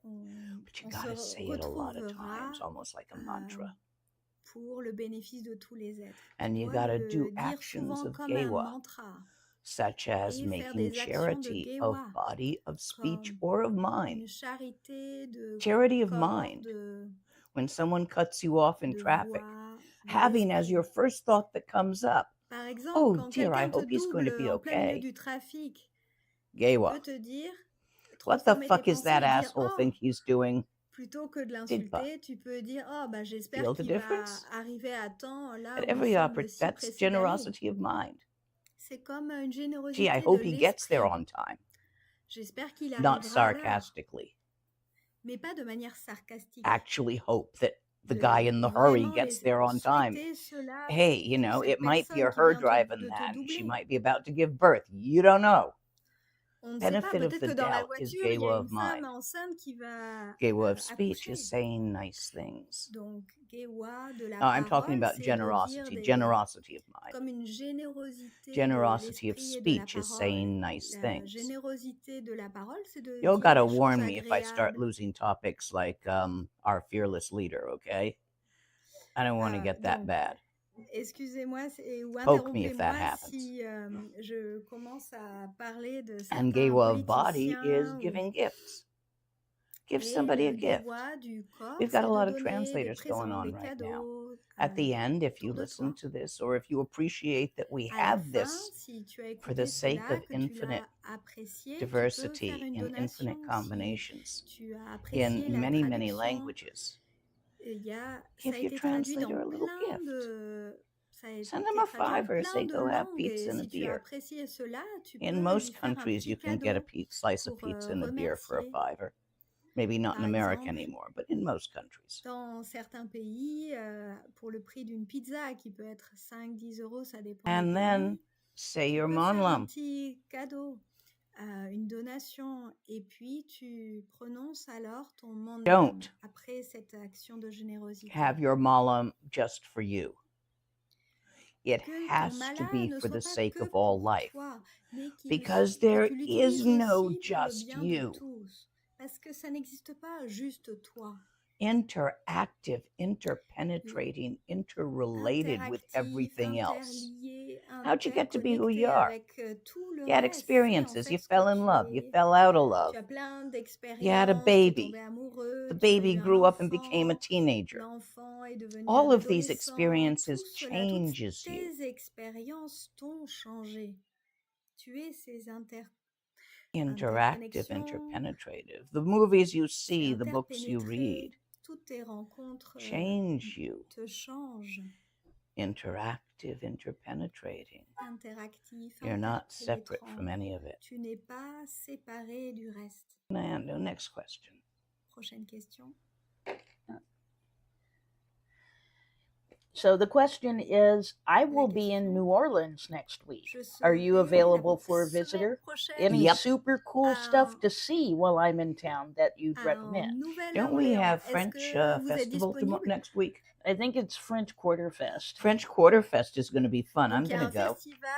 on But you se gotta say it a lot of retrouvera times, almost like a mantra. pour le bénéfice de tous les êtres. And Tu you dois gotta le do dire actions souvent of comme un gewa, mantra such as et faire making des actions de charity of gewa, body, of speech, comme or of mind. une charité de Charity of corps, mind. de When someone cuts you off in traffic, voix, having as d'esprit. your first thought that comes up, Par exemple, oh quand dear, I quelqu'un te hope he's going to double be en plein milieu okay. du trafic, tu Gewa. peux te dire, What the transformer tes fuck is pensées that et dire, asshole oh, think he's doing? plutôt que de Digba. l'insulter, tu peux dire, oh, bah, j'espère Feel the qu'il va difference? arriver à temps là At où il every semble si that's pressé d'aller. generosity of mind. C'est comme une Gee, I générosité de hope he gets there l'esprit. on time. J'espère qu'il Not arrivera à l'heure, sarcastically. mais pas de manière sarcastique. Actually hope that the De guy in the hurry vraiment gets there on time. souhaiter cela Hey, you pour know, cette it might be personne a qui her vient driving de te that. And she doubler. might be about to give birth. You don't know. On ne sait pas, Benefit of peut-être the que dans la doubt is voiture, il y a gewa une of femme mind. enceinte qui va Gewa of speech accoucher. is saying nice things. Donc, gewa de la I'm talking parole, about c'est de dire generosity, generosity of mind. comme une générosité Generosity de of l'esprit et de la speech is parole. saying nice La things. générosité de la parole, c'est de You'll dire gotta des choses warn me if I start agréables. losing topics like our fearless leader, okay? I don't want to get that Donc, bad. excusez-moi ou Poke me if that interrompez-moi happens. si je commence à parler de And certains gewa of body is politiciens. giving gifts. Give Et somebody a le gift. gewa du corps, We've got c'est a de lot of donner des translators going présents, on des right now. cadeaux At the end, if you autour de listen toi. to this, or if you appreciate that we À la have fin, this si tu as for écouté the sake cela, of que tu infinite l'as apprécié, tu peux diversity faire une in donation. infinite combinations Si tu as apprécié in la many, many traduction, languages, ça a give your été traduit dans translator a little plein gift. de... Ça a été Send them a traduit en $5, plein say de go have langues. pizza Et and a si tu as beer. apprécié cela, tu peux In lui most faire un countries, petit you can get a cadeau slice of pour pizza and a beer for a remercier. $5. Maybe not in Par America exemple, anymore, but in most countries. dans certains pays, pour le prix d'une pizza qui peut être 5-10 euros, ça dépend And des then pays, say tu your peux faire un manlam. petit cadeau, une donation, et puis tu prononces alors ton mandam Don't après cette action de générosité. have your malam just for you. It Que ton has to mala be ne for soit the pas sake que of all pour life. toi, mais Because que there tu is l'utilises no aussi pour le just bien de you. tous. Parce que ça n'existe pas juste toi. Interactive, interpenetrating, interrelated with everything else. Interlié, How'd you hyper get to be who connecté you are? avec tout le You had reste. experiences. En fait, You ce que fell in tu love. You es. fell out of Tu love. as plein You had a d'expériences, tu es baby. tombé amoureux, The tu as eu baby un grew up and became a enfant, teenager. l'enfant est devenu All un of these adolescent. experiences Tout cela, toutes changes you. tes expériences t'ont changé. Tu es ces Interactive, interconnexions, interpenetrative. The movies you tu es see, the books you interpénétré. read, Toutes tes rencontres change you. te changent. Interactive, interpenetrating. Interactif, You're not separate from interpénétrant. any of it. Tu n'es pas séparé du reste. And the next question. Prochaine question. So the question is, I will La be in question. New Orleans next week. Je Are you serai available la for a semaine visitor? prochaine Any Yep. super cool stuff to see while I'm in town that you'd en recommend? Don't we Nouvelle-Orléans. have Est-ce French que vous êtes festival disponible? next week? I think it's French Quarter Fest. French Quarter Fest is going to be fun. I'm Donc, il y a going to un go. festival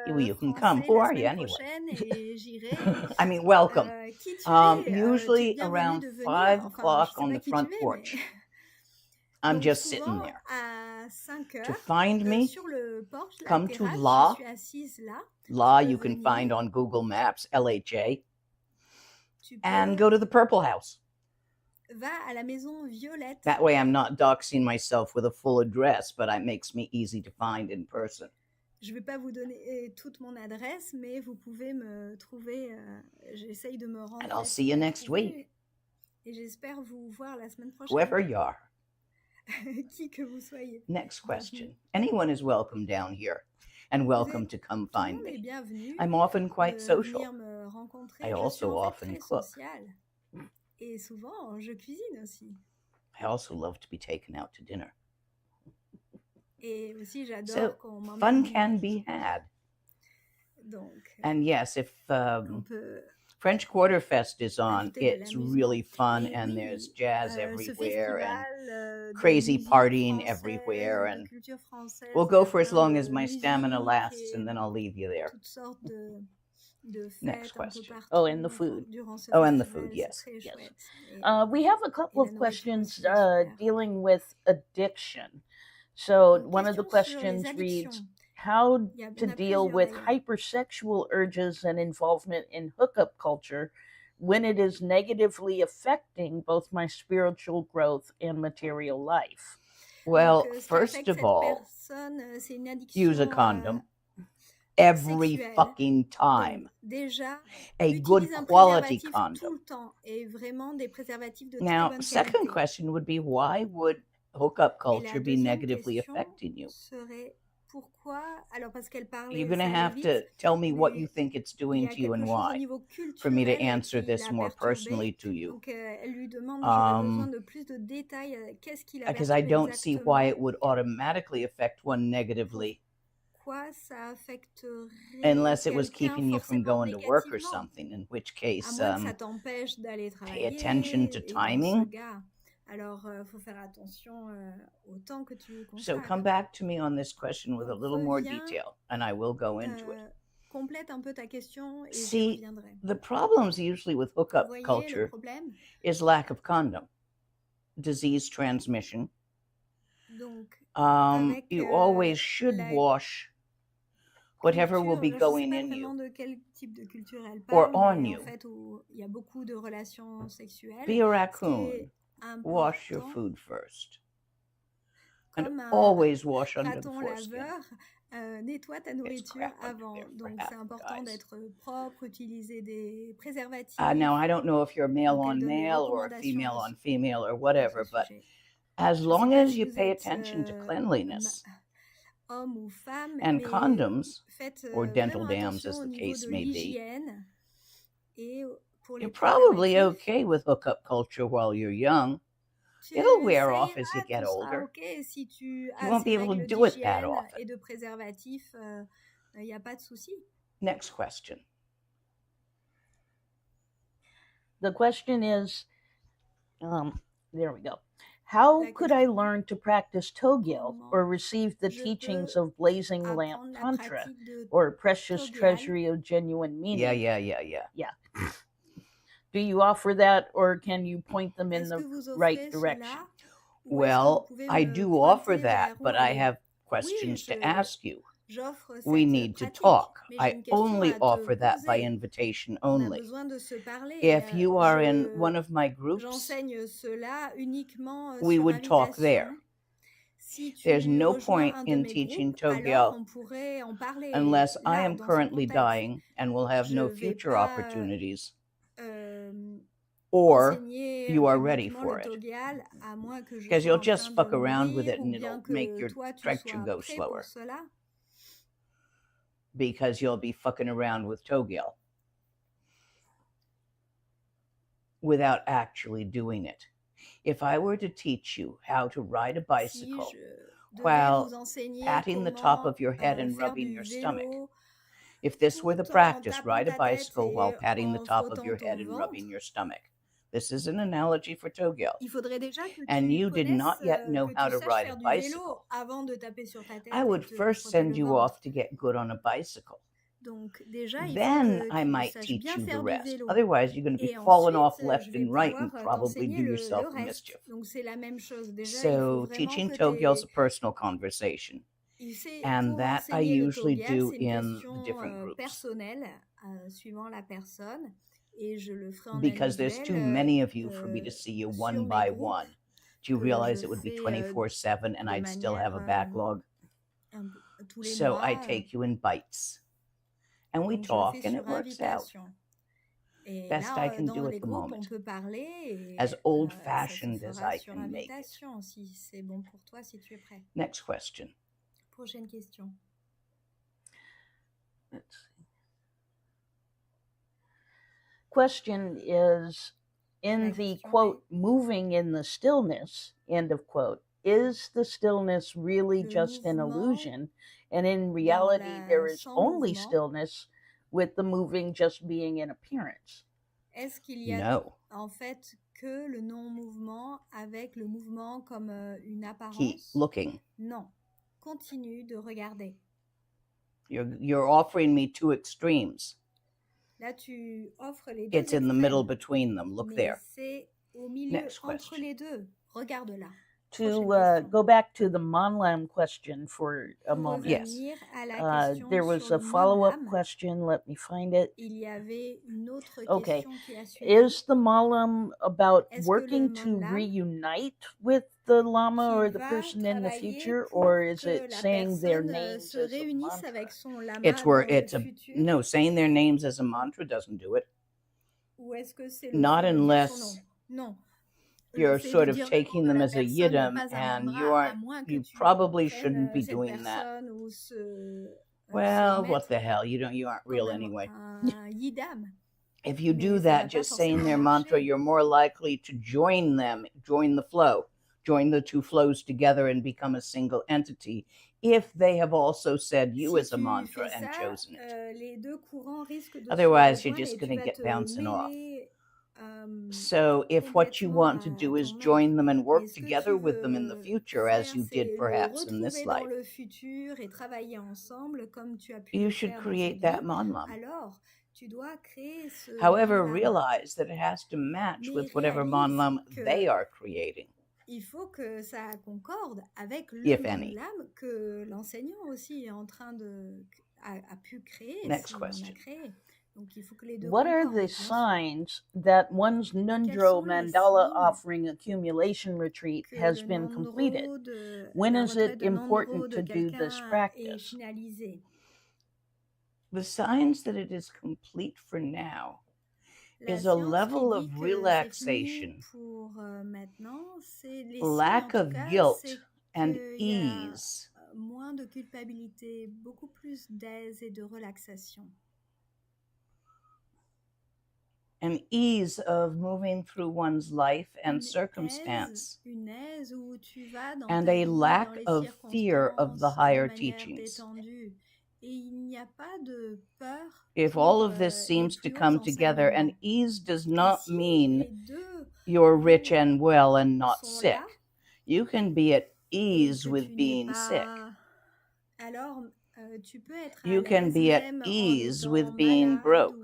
Well, you can come. français Who la are you semaine anyway? prochaine et j'irai. I mean, welcome. Qui tu es? Tu es Usually bienvenue around de venir. 5 Enfin, je o'clock sais on pas the qui front tu es, porch. mais... I'm Donc, just sitting souvent, there. à 5 To heures, find me, sur le porche, la come to terrasse, La. je suis assise là. La Tu peux you can venir. find on Google Maps, LHA, Tu and peux go to the Purple House. va à la maison Violette. That way I'm not doxing myself with a full address, but it makes me easy to find in person. Je ne vais pas vous donner toute mon adresse, mais vous pouvez me trouver. J'essaye de me rendre. And I'll see you next week. Et j'espère vous voir la semaine prochaine. Whoever you are. Qui que vous soyez. Next question. Anyone is welcome down here and welcome to come find Tout le monde est me. bienvenu I'm often quite de social. venir me rencontrer. I Je also suis en fait often très cook. sociale. Et souvent, je cuisine aussi. I also love to be taken out to dinner. Et aussi, j'adore So, qu'on m'emmène. fun can be had. Donc, And yes, if on peut French Quarter Fest is on, ajouter de la it's musique. really fun, Et and oui, there's jazz ce everywhere and festival, de crazy musique partying française, everywhere, de and culture française, we'll il y go a for as plein long de as my stamina musique lasts, et and then I'll leave you there. toutes sortes de fêtes Next un peu question. partout Oh, and the food. durant ce Oh, and the festival, food, c'est yes. très Yes. chouette. Et We have a couple la of nourriture questions aussi est super. dealing with addiction. So Donc, one of the question sur les questions reads, addictions. how Il y to en a deal plusieurs, with d'ailleurs. hypersexual urges and involvement in hookup culture when it is negatively affecting both my spiritual growth and material life. Well, Donc, ce qui first affecte of cette all, personne, c'est une addiction use a condom every sexuelle. fucking Donc, time. déjà, A good utilise un quality préservatif tout condom. le temps et vraiment des préservatifs de très Now, bonne second qualité. question would be, why would hookup Et la culture be deuxième negatively question affecting you? serait pourquoi, alors parce qu'elle parlait, You're going to ça allait have vite, to tell me what mais you think it's il y doing a to you and quelque chose au why niveau for me to culturel answer qui this l'a more personally perturbé. to you. Donc elle lui demande, j'aurais besoin Um, de plus de détails, qu'est-ce qui l'a Because I perturbé don't see why exactement, it would automatically affect one negatively pourquoi ça affecterait unless it was quelqu'un keeping you from forcément going to work or négativement, something, in which à case, moins que ça t'empêche d'aller pay attention to travailler. Et dans ce timing. cas, alors faut faire attention au temps que tu So consacres. come back to me on this question with a Donc little more reviens, detail, and I will go into it. complète un peu ta question et j'y See, reviendrai. the problems usually with Vous hookup voyez, le culture problème, is lack of condom, disease transmission. donc, avec You always should la wash whatever will be culture, je sais going pas in vraiment you de quel type de culture elle or parle, on mais en you. fait, où il y a beaucoup de relations sexuelles, Be a ce qui raccoon. est Wash your important, food first. And comme un always wash under the raton foreskin. laveur, nettoie ta nourriture crap under avant. there for Donc, half c'est the important guys. d'être propre, utiliser des préservatifs. Now, I don't know if you're male Donc, elle on donne des male or a recommandations female à on female or à ce whatever, but sujet. as Je sais long pas as si you vous pay êtes attention to cleanliness homme ou femme, and mais condoms faites or dental vraiment dams, attention as au the niveau case de may be, l'hygiène et pour les you're probably préservatifs. okay with hookup culture while you're young. Tu- It'll wear ça off as you ira, get tout sera older. ok si tu You as won't ces be able to règles do it that d'hygiène often. et de préservatifs, il n'y a pas de souci. Next question. The question is, there we go. How La could I question, learn to practice Togyo or comment receive the je teachings peux of Blazing Lamp apprendre la Tantra pratique de or Precious Togyal? Treasury of Genuine Yeah, Meaning? yeah. Do you offer that, or can you point them in Est-ce que the vous right offrez direction? cela ou est-ce que vous Well, pouvez I me do offer pointer that, vers où but I aller? have Oui, questions to je, ask you. we need to talk. I only offer that by invitation only. If you are in one of my groups, we would talk there. There's no point in teaching Togyal unless I am currently dying and will have no future opportunities, or you are ready for it. Because you'll just fuck around with it and it'll make your traduction go slower. Because you'll be fucking around with Togyal without actually doing it. If I were to teach you how to ride a bicycle while patting the top of your head and rubbing your stomach, if this were the practice, ride a bicycle while patting the top of your head and rubbing your stomach. This is an analogy for Togyal. And you did not yet know how to ride a bicycle. I would first send you off to get good on a bicycle. Then I might teach you the rest. Otherwise, you're going to be falling off left and right and probably do yourself a mischief. So teaching Togyal is a personal conversation. And that I usually do in the different groups. Because there's too many of you for me to see you one by one. Do you realize it would be 24/7 and I'd still have a backlog? So I take you in bites. And we talk and it works out. Best I can do at the moment. As old-fashioned as I can make it. Next question. Prochaine question. Let's see. Question is, in the quote, moving in the stillness, end of quote, is the stillness really just an illusion? And in reality, there is only stillness, with the moving just being an appearance. Est-ce qu'il y a en fait que le non-mouvement avec le mouvement comme une apparence? Keep looking. Non. Continue de regarder. You're offering me two extremes. Là, tu offres les deux It's in the middle between them. Look mais there. C'est au milieu, entre les deux. Regarde là. To go back to the Monlam question for a moment. Yes. There was a follow-up question. Let me find it. Il y avait une autre Okay. question qui a suivi. Is the Monlam about working to reunite with the Lama or the person in the future, or is it saying their names as a mantra? It's where it's no, saying their names as a mantra doesn't do it. Not unless you're sort of taking them as a yidam, and you probably shouldn't be doing that. Well, what the hell? You aren't real anyway. If you do that, just saying their mantra, you're more likely to join them, join the flow, join the two flows together and become a single entity, if they have also said you as a mantra and chosen it. Otherwise, you're just going to get bouncing off. So if what you want to do is join them and work together with them in the future, as you did perhaps in this life, you should create that manlam. However, realize that it has to match with whatever manlam they are creating. Il faut que ça concorde avec le manlam que l'enseignant aussi est en train a pu créer. Next question. Donc, il faut que les deux What are the signs that one's Nundro Mandala offering accumulation retreat has been completed? When is it important to do this practice? The signs that it is complete for now is a level of relaxation, lack of guilt, and ease. Moins de culpabilité, beaucoup plus d'aise et de relaxation. An ease of moving through one's life and circumstance, and a lack of fear of the higher teachings. If all of this seems to come together, and ease does not mean you're rich and well and not sick. You can be at ease with being sick. You can be at ease with being broke.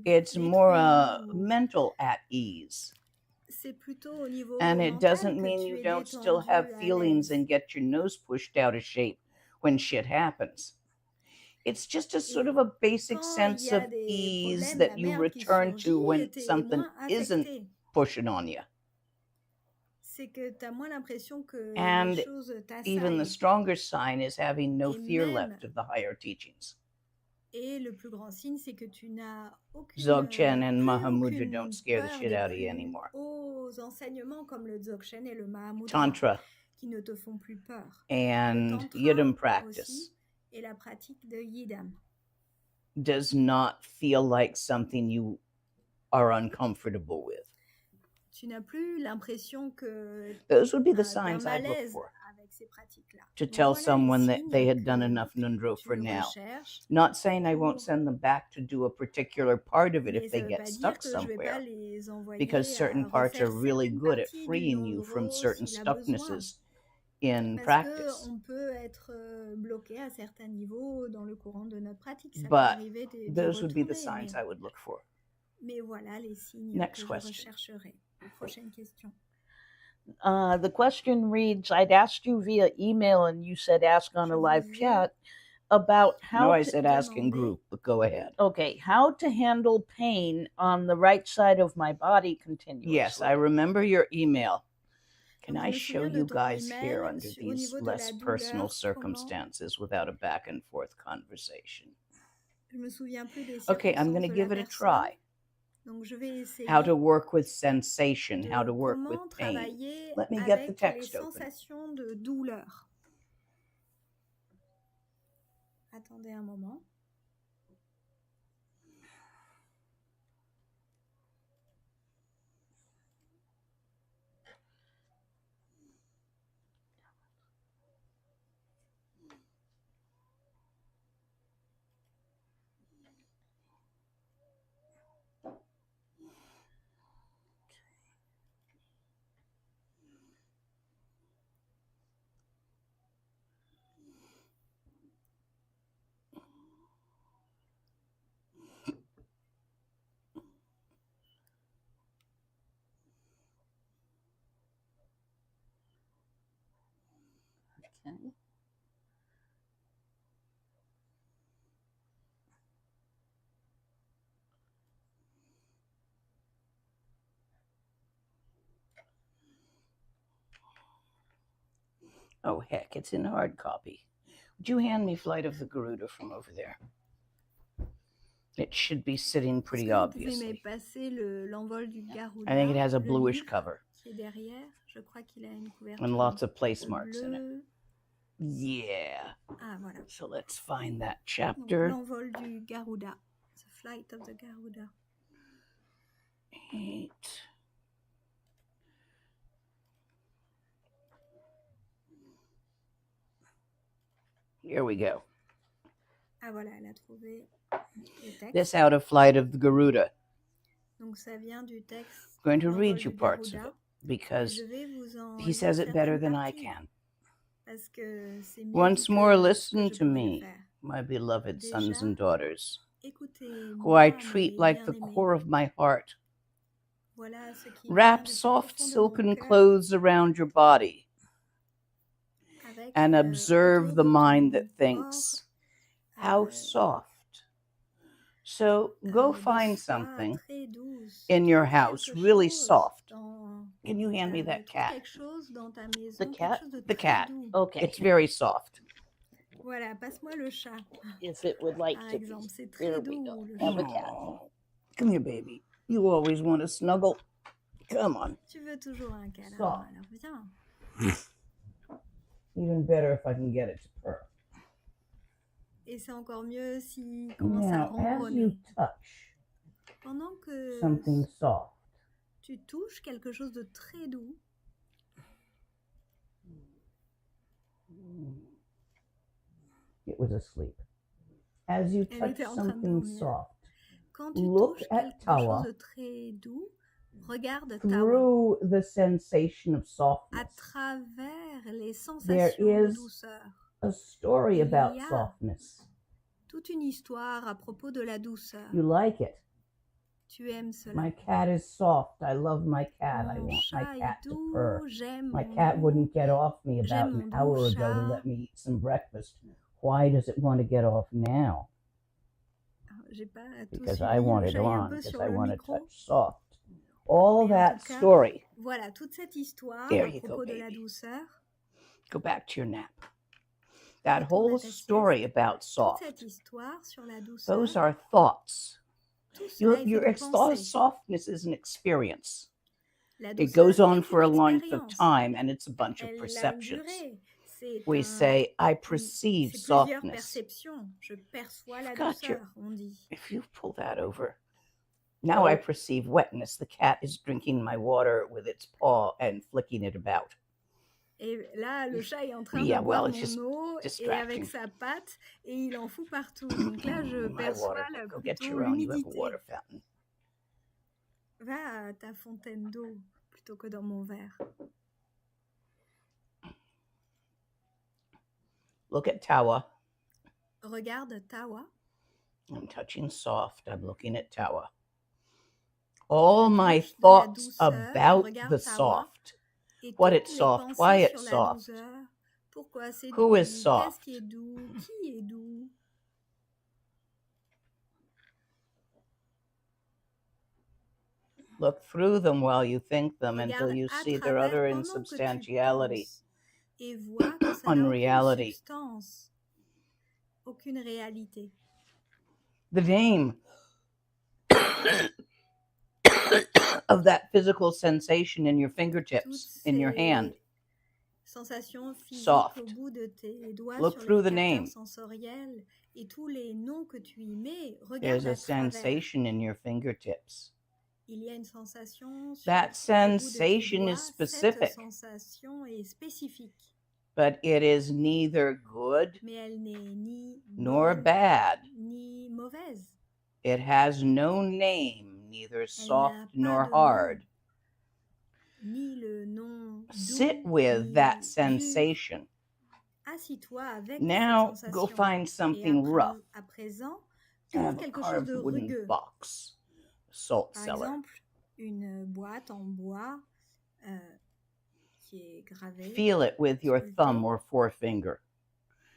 It's more mental at ease. c'est plutôt au niveau And it mental doesn't que mean tu you es don't still détendu, have à feelings l'aise. and get your nose pushed out of shape when shit happens. It's just a sort of a basic Quand il sense y a of des ease problèmes, that la you merde qui return to surgit, when t'es something moins isn't affecté. pushing on you. C'est que tu as moins l'impression que les And choses even the t'assaillent. stronger sign is having no Et fear même- left of the higher teachings. Et le plus grand signe, c'est que tu n'as aucune, Dzogchen and plus Mahamudra aucune don't scare the peur shit des out of you plus anymore. hauts enseignements comme le Dzogchen et le Mahamudra, Tantra qui ne te font plus peur. and Le tantra Yidam aussi, practice et la pratique de Yidam. does not feel like something you are uncomfortable with. Tu n'as plus l'impression que Those would be the d'un signs I'd look malaise for. avec ces pratiques-là. To Donc tell voilà les someone that signes they had done que enough Nundro tu for now. recherches. Not saying I won't pour- send them back to do a particular part of it Mais if ça they veut get pas dire stuck que je vais pas somewhere, les envoyer because certain à parts are refaire really certaines good at parties du freeing you from Nundro certain s'il a besoin. stucknesses in Parce practice. qu'on peut être bloqué à certains niveaux dans le courant de notre pratique. Ça peut But arriver d'y those would be the retomber, signs I would look for. mais voilà les signes Next que question. je rechercherai. Prochaine question. The question reads, I'd asked you via email and you said ask on a live chat about how No, I to, said ask in demander- group, but go ahead. okay, how to handle pain on the right side of my body continuously. Yes, I remember your email. Can Donc, I je me show souviens de you ton guys email here under au these niveau de less la personal douleur, circumstances without a back and forth conversation? Je me souviens plus des Okay, I'm going to circonstances de give la it a personne. try. Donc je vais essayer How to work with sensation, de how to work with comment pain. travailler Let me get the avec text les open. sensations de douleur. Attendez un moment. Okay. Oh, heck, it's in hard copy. Would you hand me Flight of the Garuda from over there? It should be sitting pretty Est-ce que vous pouvez obviously. m'effacer l'envol du Garuda? I think it has a le bluish livre cover qui est derrière. Je crois qu'il a une couverture and lots of place marks in it. bleue. Yeah. Ah, voilà. So let's find that Donc, chapter. l'envol du Garuda. The Flight of the Garuda. 8. Here we go. Ah, voilà, elle a trouvé le texte. This out of Flight of the Garuda. Donc, ça vient du texte. I'm going to l'envol read du you parts of Garuda. it because Je vais vous en he lire says it better certaines than I parties, can. parce que c'est mieux Once dit more, que ce que listen je to pourrais me, faire. my beloved sons Déjà, and daughters, who Écoutez-moi, I mes treat like the bien-aimés. core of my heart. Voilà ce qui vient Wrap du plus soft profond de mon silken cœur, clothes around your body avec, and observe autour the de mind ton that thinks. How euh, soft. So go des find soies something très douces. in your Trouve house quelque really chose soft. dans, Can you hand me that trouve cat? quelque chose dans ta maison, The quelque cat? chose de The très cat. doux. Okay. It's very soft. Voilà, passe-moi le chat, If it would like par to be. exemple. C'est There très we doux, go. le Have a chat. cat. Aw. Come here, baby. You always want to snuggle. Come on. Tu veux toujours un câlin, Soft. alors viens. Even better if I can get it to purr. Et c'est encore mieux s'il commence à Now, as ronronner. you touch Pendant que something soft, tu touches quelque chose de très doux, it was asleep. As you Elle touch était en train de something dormir. soft, quand tu look touches at quelque Tawa chose de très doux, regarde Tawa through the sensation of à softness. travers les There sensations de is douceur. a story Il about y a softness. toute une histoire à propos de la douceur. You like it. Tu aimes cela. My cat is soft. I love my cat. I Mon want my chat est cat to doux, purr. j'aime My mon cat doux. wouldn't get off me about J'aime an mon hour doux ago to chat. let me eat some breakfast. Why does it want to get off now? J'ai pas tout Because suivi, I want le it chat est un on, peu because sur I le want to micro. touch soft. All Mais en that tout cas, story. voilà, toute cette histoire There à you go, propos de la baby. douceur. Go back to your nap. That Retourne whole à ta story sieste. about Toute soft. cette histoire sur la douceur, Those are thoughts. tout cela est fait Your de pensées. softness is an experience. La It douceur goes on est for a une length of expérience. time, and it's a bunch of Elle a une perceptions. durée. C'est We say, I perceive c'est plusieurs softness. perceptions. Je perçois la Got you. douceur, on dit. If you pull that over. Now I perceive wetness. The cat is drinking my water with its paw and flicking it about. Et là, le chat est en train Yeah, de boire well, it's mon just eau et distracting. avec sa patte et il en fout partout. Donc là, je My perçois water. là, Go get plutôt your own. You have a l'humidité. water fountain. Va à ta fontaine d'eau plutôt que dans mon verre. Look at Tawa. Regarde Tawa. I'm touching soft. I'm looking at Tawa. All my Touche de la thoughts douceur, about regarde the Tawa. soft. Et What toutes it's les soft, pensées why sur it's la soft. douceur. Pourquoi c'est Who doux? is soft? Qu'est-ce qui est doux? Qui est doux? Look through them while you think them until Regarde you à see their travers utter pendant que tu insubstantiality, penses et vois que ça n'a aucune unreality. substance, aucune réalité. The name of that physical sensation in your fingertips, Toutes in your ces hand. sensations physiques Soft. au bout de tes doigts Look sur through les the capteurs name. sensoriels et tous les noms que tu y mets, regarde There's à a travers. sensation in your fingertips. Il y a une sensation sur That au bout de tes sensation doigts. is Cette specific, sensation est spécifique, but it is neither good mais elle n'est ni nor bonne bad. ni mauvaise. It has no name, neither Elle soft n'a pas nor de hard. nom, ni le nom Sit doux, with ni that dur. sensation. Assis-toi avec Now cette go sensation. find Et something rough. à présent, I trouve have a quelque chose carved de wooden rugueux. box, salt Par cellar. exemple, une boîte en bois qui est gravée. Feel it with your sculptée. thumb or forefinger.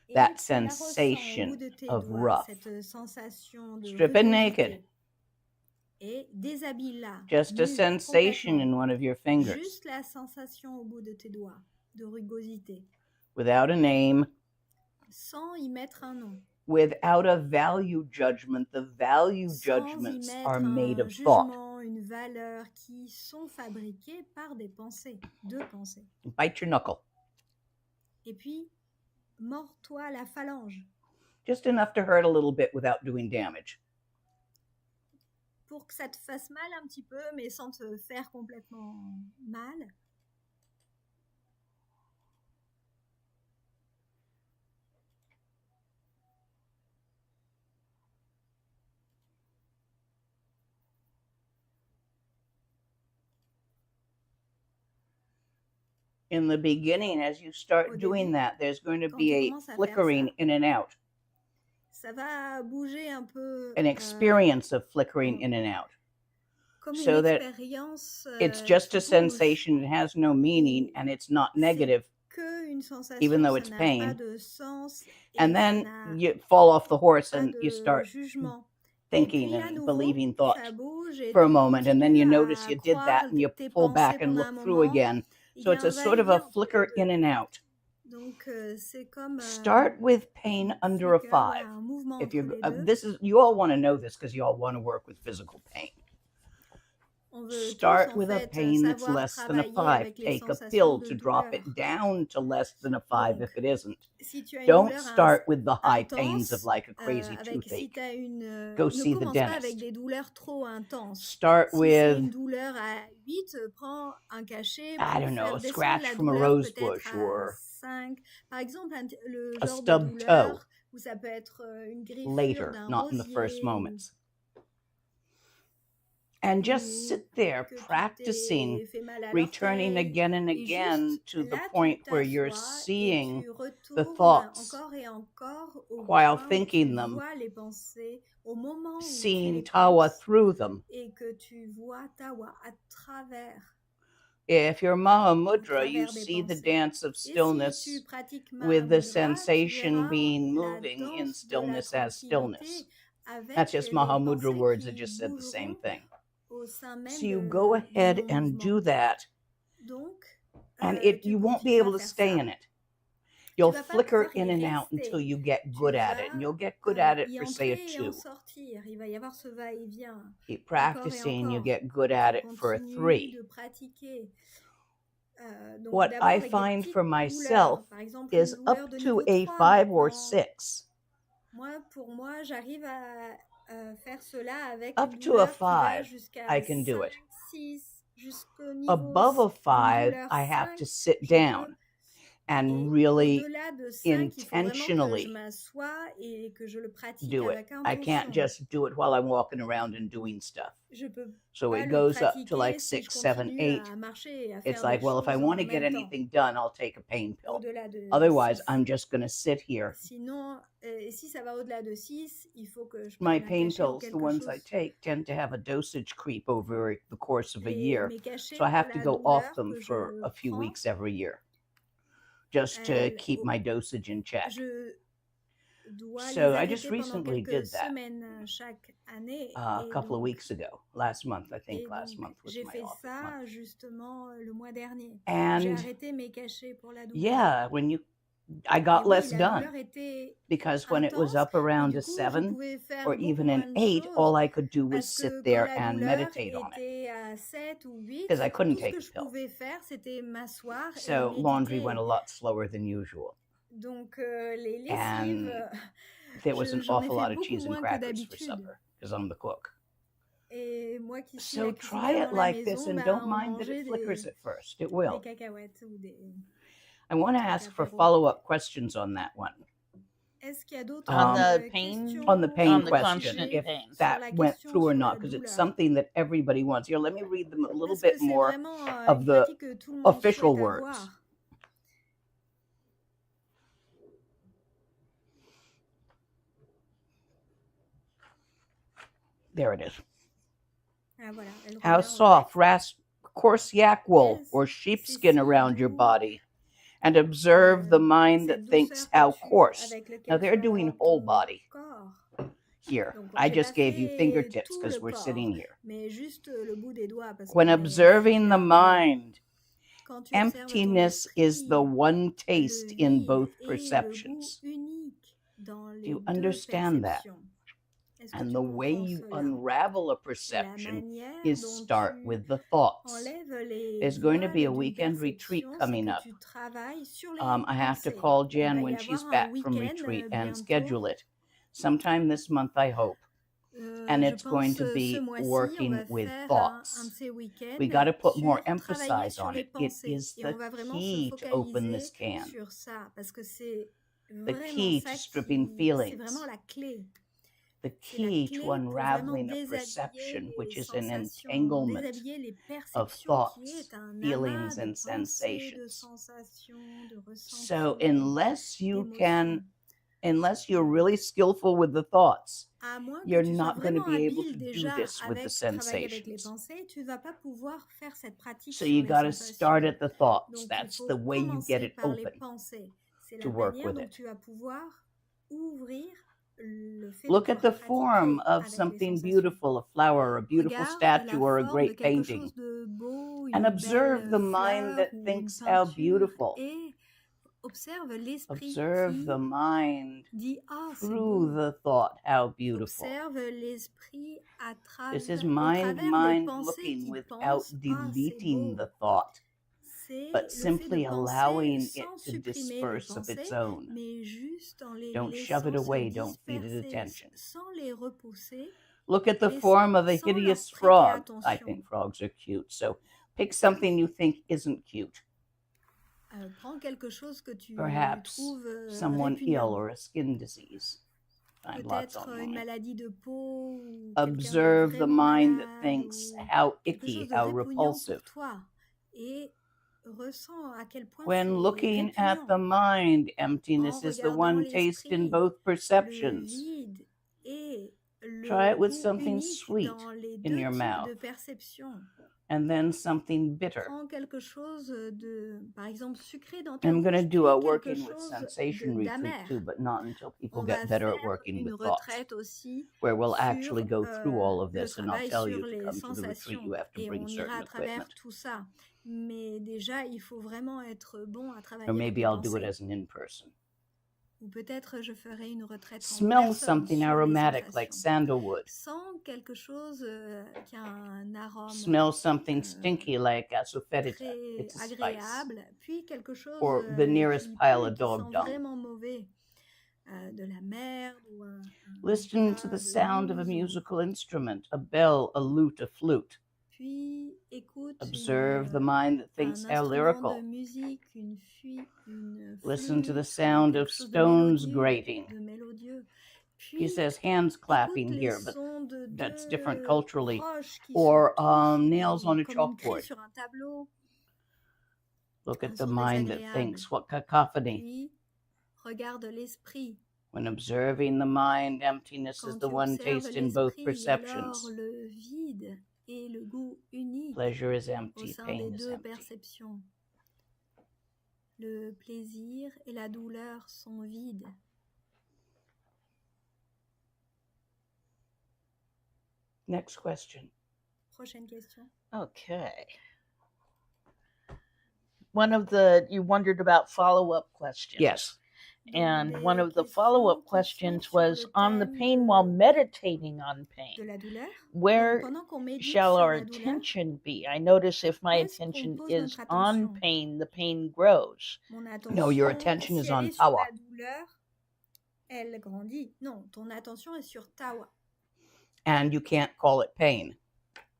Et That tu la ressens au sensation bout de tes of doigts, rough. cette sensation de Strip it naked. rugosité. Et déshabille-la. Just a nue, sensation complètement. in one of your fingers. Juste la sensation au bout de tes doigts de rugosité. Without a name, Sans y mettre un nom. without a value judgment. The value Sans y judgments mettre are made un of thought. jugement, une valeur qui sont fabriquées par des pensées, de pensées. Bite your knuckle. Et puis, mords-toi la phalange Just enough to hurt a little bit without doing damage. pour que ça te fasse mal un petit peu, mais sans te faire complètement mal. In the beginning, as you start Au doing début, that, there's going to quand be tu a commences à faire flickering ça, in and out, ça va bouger un peu an experience of flickering en- in and out. comme so une that expérience It's just qui a bouge, sensation, it has no meaning, and it's not C'est negative. que une sensation, even though ça it's n'a pain. pas de sens et And ça then n'a you fall off the horse pas and you de start jugement. thinking Et puis à and nouveau, believing thoughts ça bouge et for a tu moment, and then you continues notice à you did that croire and you tes pull pensées back and pendant look un through moment. again. Il So y a it's un a sort of va-et-vient a entre flicker les deux. in and out. Donc c'est comme Start with pain under a flicker, ouais, 5. un mouvement If entre you les deux. this is you all want to know this because you all want to work with physical pain. On veut Start tous en with a fait pain that's savoir less than a travailler 5. avec les Take a sensations pill de to drop douleur. it down to less than a 5 Donc, if it isn't. Si tu as une Don't douleur start with the high pains intense, of like a crazy avec, si toothache. tu as une, Go ne see the commence pas avec dentist. des douleurs trop intenses. Start Si c'est une with, douleur à 8, prends un cachet I pour don't know, faire a descendre scratch la from a douleur rose peut-être bush à or 5. Par exemple, le a genre de stubbed douleur toe où ça peut être une griffure later, d'un not in the first rosier. moments. And just ou sit there que tu practicing, t'es fait mal à returning l'orteil. again and Et again juste to the là, point tu where you're t'assois et seeing tu the retournes thoughts encore et encore au while point où tu thinking them, vois les pensées, au moment où tu seeing les Tawa penses through them. et que tu vois Tawa à travers If you're à Mahamudra, you travers des see the pensées. dance of Et si stillness tu pratiques with the Mahamudra, tu sensation verras being la moving in danse de la stillness as stillness. tranquillité That's avec just les Mahamudra pensées words. I qui just said the same bougeront thing. au sein même So you go du ahead and mouvement. do that, Donc, and tu you won't be continues able à to faire stay ça. in it. You'll vas pas flicker pouvoir y in and out rester. until you get Tu good at it, and vas you'll get good at it y for say a entrer et en 2. sortir. Il va y avoir ce va-et-vient. Keep Encore et practicing, you encore. get good at it for a Continue 3. de pratiquer. Donc What d'abord I avec des find petites for myself douleurs. Par exemple, is une douleur up de to niveau a 3 5 or maintenant. 6. Pour moi, j'arrive à faire cela avec Up une to a douleur qui va 5, jusqu'à I can do 5, it. 6, jusqu'au niveau Above a d'une 5, douleur I have 5, to sit je peux. down Et and really au-delà de 5, il faut vraiment que je intentionally m'assoie et que je le pratique do it. avec I can't intention. just do it while I'm walking around and doing stuff. Je peux So pas it le goes up to pratiquer like si 6, je 7, continue 8. à marcher et à It's faire like, des well, if I choses want to en get même temps. anything done, I'll take a pain pill. Au-delà de Otherwise, 6. I'm just going to sit here. Sinon, si ça va au-delà de 6, il faut que je My prenne un pain cachet ou pills, the quelque ones I chose. take, tend to have a dosage creep over the course of a year. Mes cachets So I pour have to la go off douleur them que for je a few prends, weeks every year, just to elles- keep my dosage in check. je dois So les I just arrêter pendant recently quelques did that semaines chaque année. a Et couple of donc, weeks ago. Last month, I et think last donc, month was j'ai my fait office ça month. justement le mois dernier. J'ai And arrêté mes cachets pour la douleur. yeah, I Et got oui, less la done douleur était because when it was intense up et around du a coup, je 7 pouvais faire or beaucoup even an moins de 8, choses all I could do was parce que sit quand there la and douleur meditate on it était à 7 ou 8, because I couldn't tout ce take que the je pill. pouvais faire, c'était m'asseoir et So laundry went a méditer. lot slower than usual. Donc, les And lessives, there was an j'en ai awful fait lot of beaucoup cheese and moins que crackers for d'habitude. supper because I'm the cook. Et moi qui suis So la try cuisinière it dans la like this maison, and ben, don't on mind that mangeait it flickers at first. It des will. cacahuètes ou des I want to trucs ask for apéro. follow-up questions on that one. Est-ce qu'il y a d'autres On the questions pain, On the pain on the question, constant if pain. sur that la went question through or sur not, la because it's douleur? something that everybody wants. Here, let me read them a little Est-ce que bit c'est more vraiment of une the pratique que tout le monde official souhaite words. avoir? There it is. Ah, voilà, elle How revient au soft, texte. coarse yak wool Yes, or c'est sheepskin si around your doux, body, and observe the mind cette that thinks douceur que how tu, coarse. avec Now laquelle they're tu doing entends whole ton body corps. here. Donc, I j'ai just pas gave you fait fingertips tout because le we're corps, sitting here. mais juste le bout des doigts parce When qu'on est observing situé the à un endroit. mind, Quand tu observes ton emptiness is the esprit, one taste le in vide both est le goût perceptions. unique dans Do les you deux understand that? perceptions. Est-ce que And tu the way comprends you cela? unravel a La perception manière is dont start tu with the thoughts. enlèves les There's going to be a voiles d'une weekend retreat perception, c'est coming que up. tu travailles sur les I have to pensées. call Il Jan va y when she's avoir un back from week-end retreat and bientôt. schedule it. Sometime this month, I hope. And Je it's going pense to ce be mois-ci, on working va with faire un de thoughts. ces week-ends We got to put more sur travailler emphasis sur on les it. It pensées. is Et on the va vraiment se key to open this focaliser can. sur ça parce que c'est The vraiment key ça to stripping qui, c'est vraiment feelings. la clé. The C'est la key clé to pour vraiment unraveling a déshabiller perception, les which is an sensations, entanglement déshabiller les of perceptions qui thoughts, est un amas feelings, de and pensées, de sensations. sensations, de ressentis, So unless you d'émotions. unless you're really skillful with the thoughts, À moins que you're tu sois not going to vraiment be able to habile do déjà this with the avec travailler avec les sensations. pensées, tu ne vas pas pouvoir faire cette pratique So sur you les got to start sensations. at the thoughts. Donc il That's faut the way you get commencer it par les open pensées. C'est to la work manière with dont it. tu vas pouvoir ouvrir le fait Look de at the pouvoir form pratiquer of avec les something sensations. beautiful, a flower, a beautiful Regarde statue, la or a forme de great quelque painting, chose de beau, and une observe belle the mind fleur that ou une thinks how peinture, beautiful. et observe l'esprit Observe qui the mind dit « Ah, c'est through beau ». the thought, how beautiful. Observe l'esprit This is au mind, travers des mind pensées looking qui without pensent « Ah, c'est deleting beau ». the thought, C'est but le fait de simply penser allowing it sans to supprimer les disperse of pensées, its own. mais juste en les Don't shove it laissant se away, don't feed it disperser, attention. sans les repousser, Look at the et form of a sans leur hideous prêter frog. I attention. think frogs are cute, so pick something you think isn't cute. Prends quelque chose que tu Perhaps trouves someone ill répugnant. or a skin disease. Find lots peut-être une online. maladie de peau ou quelqu'un de Observe the vraiment mind that malade thinks ou how quelque icky, chose de how répugnant repulsive. pour toi et ressens à quel point When c'est looking at répugnant. the mind, En emptiness is the regardant one taste in l'esprit, both le perceptions. vide et Try le it with goût something unique sweet dans les in deux your types mouth, de perception. and then something bitter. Prends quelque chose de, par exemple, sucré dans ta I'm going to bouche, do puis a quelque working with chose sensation retreat d'amer. too, but not until people On get va better faire at working une with thoughts, retraite aussi where we'll sur actually go through all of le this, and I'll travail tell sur you to les come to the retreat, you sensations have to et bring on ira certain à travers equipment. tout ça. Mais déjà, il faut vraiment être bon à travailler Or avec maybe les I'll do it pensées. as an in-person. Ou peut-être je ferai une retraite en Smell personne something sur les aromatic like sensations. sandalwood. Sens quelque chose qui a un arôme Smell something stinky like asafoetida. très It's a spice. agréable, puis quelque chose Or the nearest qui pile pue, of qui dog sent dung. vraiment mauvais, de la merde ou un Listen plat to the de sound of a bouse, ou- musical instrument, a bell, a lute, a flute. Puis écoute Observe the mind that un thinks how instrument de lyrical. musique, une Listen to the flûte, sound quelque of chose stones grating. de mélodieux. He Puis says hands écoute clapping les here, but sons de that's deux different culturally. roches qui Or se touchent, nails on a comme une craie chalkboard. sur un tableau. Look Un at the son mind that désagréable. thinks, what cacophony. Puis regarde l'esprit. When observing the mind, emptiness is Quand the tu one observes taste in both l'esprit, alors perceptions. le vide et le goût unique Pleasure is au empty, sein pain des is deux empty. perceptions. Le plaisir et la douleur sont vides. Next question. Prochaine question. Okay. You wondered about follow-up questions. Yes. And Donc, one des of the questions follow-up qui questions sont sur was le on the thème pain while meditating on de pain. la douleur. Where Donc, pendant qu'on médite shall sur our la douleur, attention be? I notice if my où est-ce qu'on attention pose is notre on attention? pain, the pain grows. Mon attention, No, your attention si is elle on est sur tawa. la douleur, elle grandit. Non, ton attention est sur tawa. And you can't call it pain.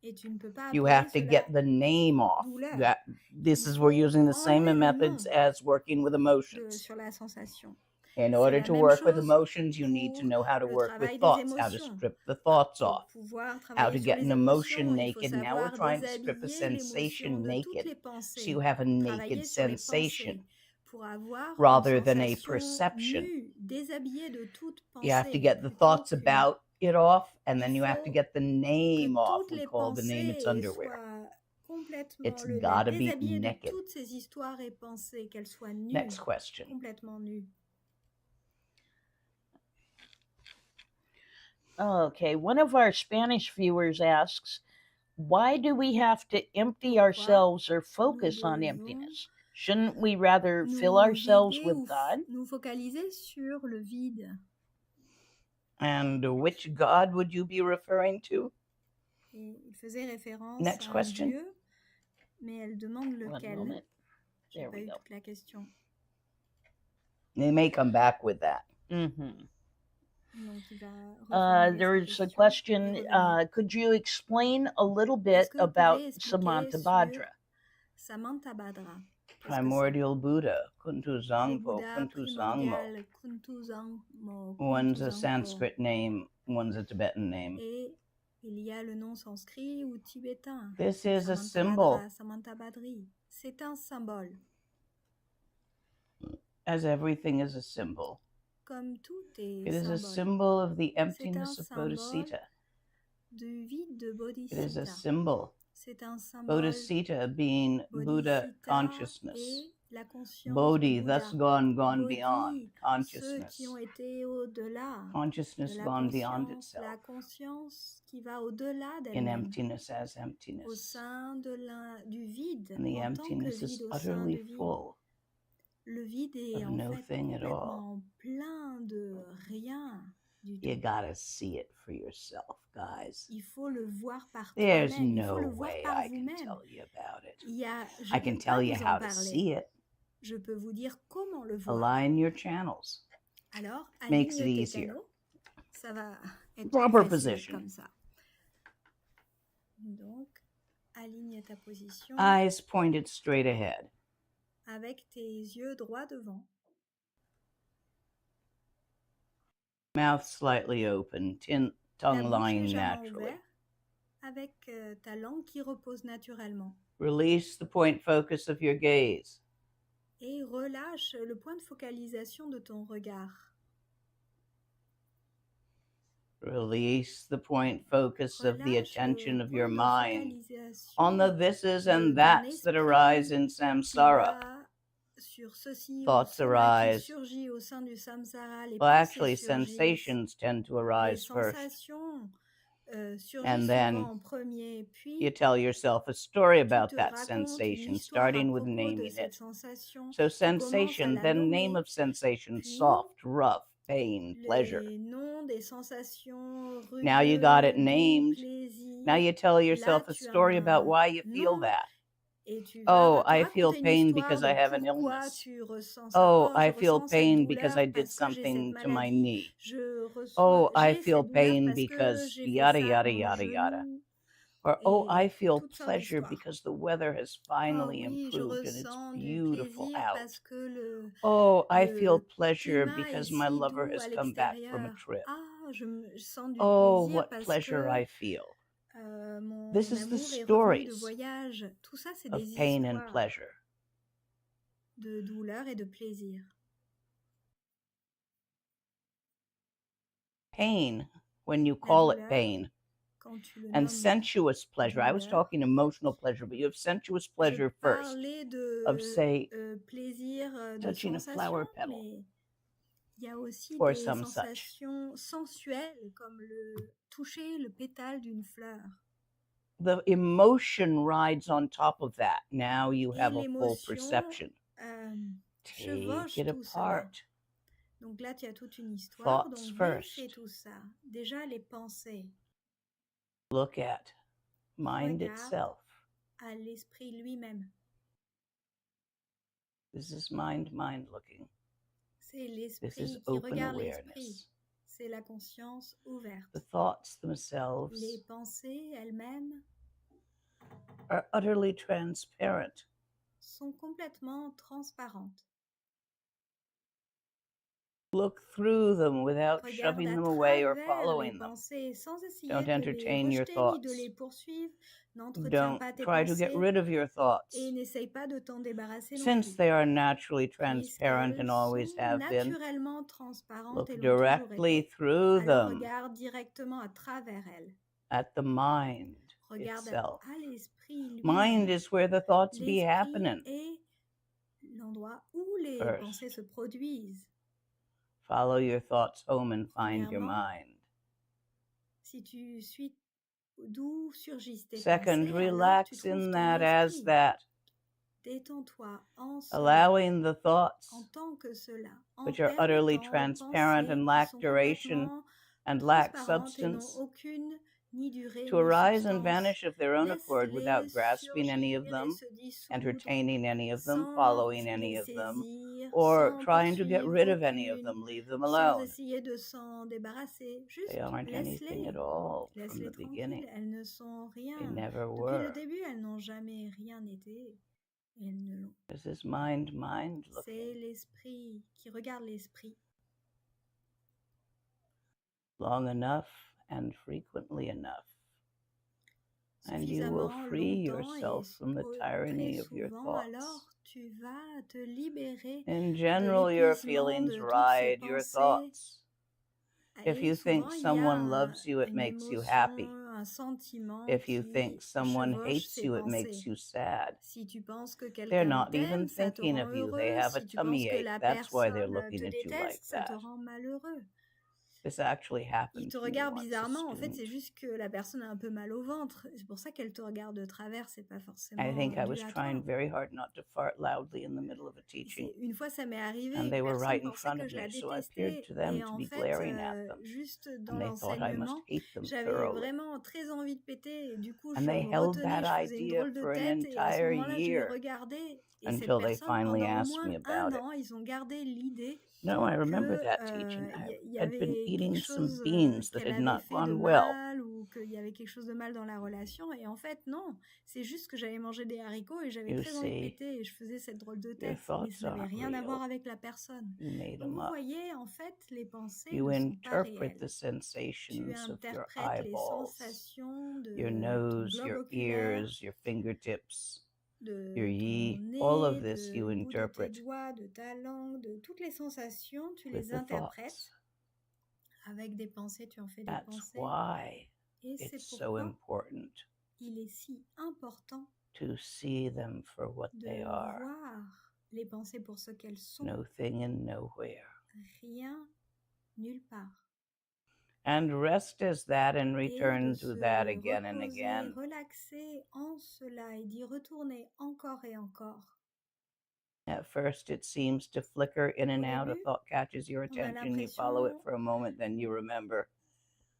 Et tu ne peux pas You appeler have to cela get the name off. douleur. This Il is we're faut using the enlever same le methods nom as working with emotions. sur la sensation. In C'est order la to même work with chose emotions, you need to pour know how to le work travail with des thoughts, how to émotions. strip the thoughts Pour off, pouvoir how travailler to sur get les an emotion émotions, il faut naked. Now we're savoir trying to strip a déshabiller l'émotion sensation de toutes les naked, pensées. so you have a naked Travailler sur les sensation pensées pour avoir rather une than a sensation perception. nue, déshabillée de toute You have to pensée. get the Plutôt thoughts qu'une about it off, and then Il you have to faut get the name que off. toutes We les call the name its pensées underwear. soient complètement It's le gotta be déshabillées de naked. toutes ces histoires et pensées, qu'elles soient nues, Next question. complètement nues. Okay, one of our Spanish viewers asks, why do we have to empty ourselves or focus on emptiness? Shouldn't we rather fill ourselves with God? Nous focaliser sur le vide. And which God would you be referring to? Et il faisait référence Next à un question. Dieu, mais elle demande One lequel. moment. J'ai There pas we eu go. toute la question. They may come back with that. Mm-hmm. Donc, il va reformuler There's sa a question question, et revenir. could you explain a little Est-ce bit que vous about pouvez expliquer Samantabhadra? sur Samantabhadra? Primordial Buddha, Kuntu Le Zangpo, Bouddha Kuntu Zangmo. primordial, Kuntu Zangmo, One's Kuntu a Zangpo. Sanskrit name, one's a Tibetan name. Et il y a le nom sanskrit ou tibétain. This is a Samantabhadra, symbol, Samantabhadri. C'est un symbole. as everything is a symbol. Comme tout est It is a symbole. symbol of the C'est un emptiness of symbole Bodhicitta. du vide de It is a Bodhicitta. symbol. C'est un symbole Bodhicitta being Buddha Bodhicitta consciousness. et la conscience Bodhi, du Bouddha. thus gone Bodhi, beyond ceux consciousness. qui ont été au-delà de Consciousness la gone beyond conscience, la itself. conscience qui va au-delà In d'elle-même, emptiness as au emptiness. sein du vide, And the en tant que emptiness is vide, au sein utterly du vide. full Le vide est of en no fait thing at all. complètement plein de rien du tout. You gotta see it for yourself, guys. Il faut le voir par There's toi-même, il faut no le voir way par I can vous-même. tell you about it. Je I peux can pas tell you vous en how to parler. see it. Je peux vous dire comment le voir. Align your channels. Alors, Makes aligne it tes easier. canaux. Ça va être Proper plus facile position. comme ça. Donc, aligne ta position Eyes pointed straight ahead. avec tes yeux droits devant. Mouth slightly open, tongue bouche lying légèrement naturally. ouverte, avec ta langue qui repose naturellement. Release the point focus of your gaze. Et relâche le point de focalisation de ton regard. Release the point focus of the Relâche attention le of point your de mind focalisation on the thises and d'un that's that esprit arise in qui samsara. va sur ceci ou Thoughts cela qui arise. surgit au sein du samsara. Les Well, pensées actually, surgissent. sensations tend to Les arise first. sensations surgissent And souvent then en premier, puis you tell yourself a story tu about te that racontes une sensation, histoire à starting with propos de naming cette it. sensation. So Tu commences à sensation, la then name nommer, of sensation, puis soft, rough, pain, pleasure. les noms des sensations Now you got it rugueux, doux, named. plaisir. Now you tell Là, yourself a tu as story about un why you feel nom that. et tu vas Oh, te I feel raconter une pain histoire because de I have an pourquoi illness. tu ressens ça. Oh, Oh, I je feel ressens cette pain because I douleur did parce que j'ai cette something to my maladie. knee. Je Oh, I j'ai feel cette douleur pain parce que because j'ai fait yada, ça à yada, mon yada, yada. genou. Or, oh, I Et feel toutes sortes pleasure d'histoires. because the weather has Oh finally oui, je improved and it's ressens du beautiful plaisir out. parce que le Oh, I feel le pleasure climat est because my si lover doux has à come back from a l'extérieur. trip. Ah, je sens du Oh, plaisir what parce pleasure que I feel. mon This is the amour est revenu de stories voyage. Tout ça, c'est of des pain and histoires pleasure. de douleur et de plaisir. Pain, when you La call it douleur, pain, quand tu le and nommes sensuous pleasure. I was douleur, talking emotional pleasure, but you have sensuous je pleasure first parlais of, de say, plaisir, de touching a flower sensation, petal mais il y a aussi or des some such. sensations sensuelles comme le toucher le pétale d'une fleur. The emotion rides on top of that. Now you Et have a full l'émotion perception. Take chevauche it tout cela. apart. Donc là, tu as toute une histoire. Thoughts Donc first. défais tout ça. Déjà, les pensées. Look at mind Regarde itself. à l'esprit lui-même. This is mind looking. C'est This l'esprit is qui open regarde l'esprit. awareness. C'est la conscience ouverte. The thoughts themselves Les pensées elles-mêmes are utterly transparent. sont complètement transparentes. Look through them without Regarde shoving à them away or travers following les them. pensées sans essayer Don't de les entertain your rejeter ni de thoughts. les poursuivre. N'entretiens Don't pas tes try to get pensées rid of your thoughts. et n'essaye pas de t'en débarrasser non Since plus. they are naturally transparent Puisqu'elles and always sont have been, naturellement transparentes look et l'ont toujours directly été. through Alors them regarde directement à travers elles. at the mind Regarde itself. à l'esprit Mind lui-même. is where the thoughts be L'esprit happening. est l'endroit où les First. pensées se produisent. Follow your thoughts home and find your Premièrement, mind. si tu suis d'où surgissent tes Second, pensées, alors tu relax trouves in ton that as esprit. that, Détends-toi en cela, allowing the thoughts en tant que cela, en which are utterly permettant aux transparent pensées and qui lack sont duration complètement and lack transparentes et n'ont substance aucune ni durée to ni arise and substance. vanish of their own accord without Laisse-les grasping any of surgir et them, se dissoudre entertaining any of them, sans following les any of them, saisir, or sans trying to get poursuivre rid of any of aucune, them. Leave them sans alone. essayer de s'en débarrasser. Juste They aren't anything laisse-les. at all from Laisse-les the beginning. tranquilles, elles ne sont rien. They never Depuis le were. début, elles n'ont jamais rien été. Et elles ne l'ont. This is mind C'est looking. l'esprit qui regarde l'esprit. Long enough and frequently enough. And you will Suffisamment free longtemps yourself et from the tyranny très of your souvent, thoughts. alors tu vas te libérer In de general, your l'épuisement feelings de toutes ces ride your pensées. thoughts. If Et you think souvent, il y someone a loves you, it une makes you émotion, happy. un sentiment If you think qui someone chevauche hates ces you, it makes pensées. you sad. Si tu penses que They're quelqu'un not t'aime, even ça te thinking rend of you. They heureux. have a Si tu penses tummy que ache. la That's why they're personne looking te at you like déteste, ça te that. rend malheureux. This actually Il happened te to me regarde once, a bizarrement, en fait, c'est student. juste que la personne a un peu mal au ventre. C'est pour ça qu'elle te regarde de travers, c'est pas I forcément think I dû was à trying toi. very hard not to fart loudly in the middle of a teaching, Une fois, ça m'est arrivé, and they une were personne right in pensait front que of je la me, so I appeared détestais. to them Et to en be fait, glaring at them, juste dans and they thought I must l'enseignement, hate them j'avais thoroughly. vraiment très envie de péter. Et du coup, And je they me held retenais, that je faisais une idea drôle de for an tête. Et à ce entire moment-là, je les year regardais. Et cette until they personne, finally pendant au asked me moins un about it. an, ils ont gardé l'idée No, I remember que that teaching. I y had been avait quelque eating some chose beans that qu'elle had avait not fait de gone well. mal ou qu'il y avait quelque chose de mal dans la relation. Et en fait, non, c'est juste que j'avais mangé des haricots et j'avais You très envie de see, péter et je faisais cette drôle de your tête. Mais thoughts ça n'avait aren't rien à voir real. avec la personne. You made Donc them vous up. voyez, en fait, les pensées You ne sont pas interpret réelles. the Tu sensations of your interprètes les eyeballs, sensations your de ton nose, globe your oculaire, ears, your fingertips, your de ton all of nez, this du you bout de tes interpret doigts, de ta langue, de toutes les sensations, tu with les the interprètes thoughts. avec des pensées, tu en fais des That's pensées. why Et c'est it's so pourquoi important il est si important to see them for what they de are. voir les pensées pour ce qu'elles sont. No thing and nowhere. Rien, nulle part. And rest as that and Et return de to se that again and reposer, again. relaxer en cela et d'y retourner encore et encore. At first, it seems to flicker in and Au out. A début, thought catches your on a attention. You follow it l'impression, for a moment, then you remember.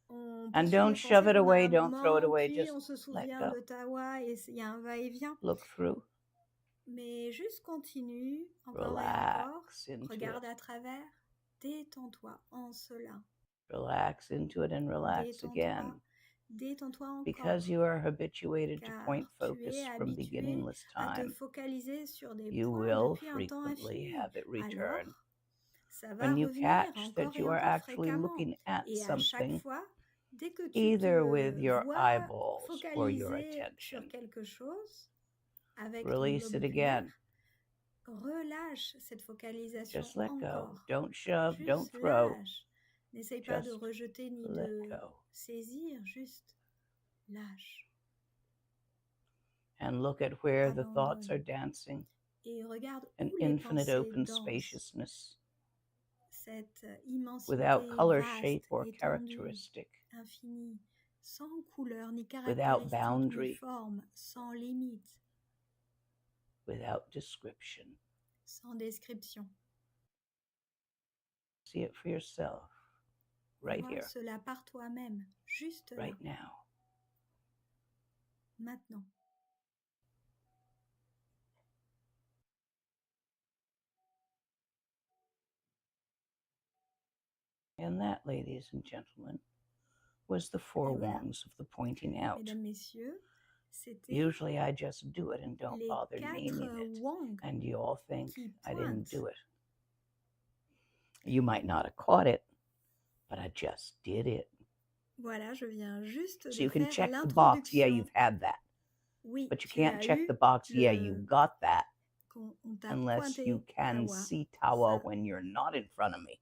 on And poursuit don't les shove pensées it pendant away. un Don't throw it moment, away. puis Just on se let souvient go. de Tawa et il y a un va-et-vient. Look through. Mais juste continue, encore et encore, Relax into regarde it. à travers, détends-toi en cela. Relax into it and relax again. Détends-toi encore. Because you are habituated to Car point tu focus es from habitué beginningless à te time. focaliser sur des You points will depuis un temps frequently infini. have it return. Alors, ça va When you revenir catch encore that et you are encore actually fréquemment. looking at Et à chaque something, fois, dès que tu either with te your vois eyeballs or your focaliser attention, sur quelque chose avec ton release globe it oculaire, again. relâche cette focalisation Just let go. encore. Don't shove, don't Juste throw. lâche. N'essaye pas de Just rejeter ni let de go. saisir, juste lâche. And look at where the thoughts Abandonne. are dancing. Et regarde An où les infinite pensées open dansent. spaciousness Cette immensité without color, vaste, shape, or étendue, characteristic, infinie, sans couleur ni without caractéristique ni boundary, forme, sans limite, without description. sans description. See it for yourself, right Vois here, cela par toi-même, juste là, right now. maintenant. And that, ladies and gentlemen, was the four Et voilà, wongs of the pointing out. mesdames, messieurs, c'était Usually I just do it and don't les bother naming 4 it. wangs And you all think qui I didn't pointent. do it. You might not have caught it, but I just did it. Voilà, je viens juste So de you can faire check the box, yeah, l'introduction. you've had that. Oui, But you tu can't as check eu the box, yeah, you le... got that, on t'a unless pointé you can Tawa. see Tawa Ça. when you're not in front of me.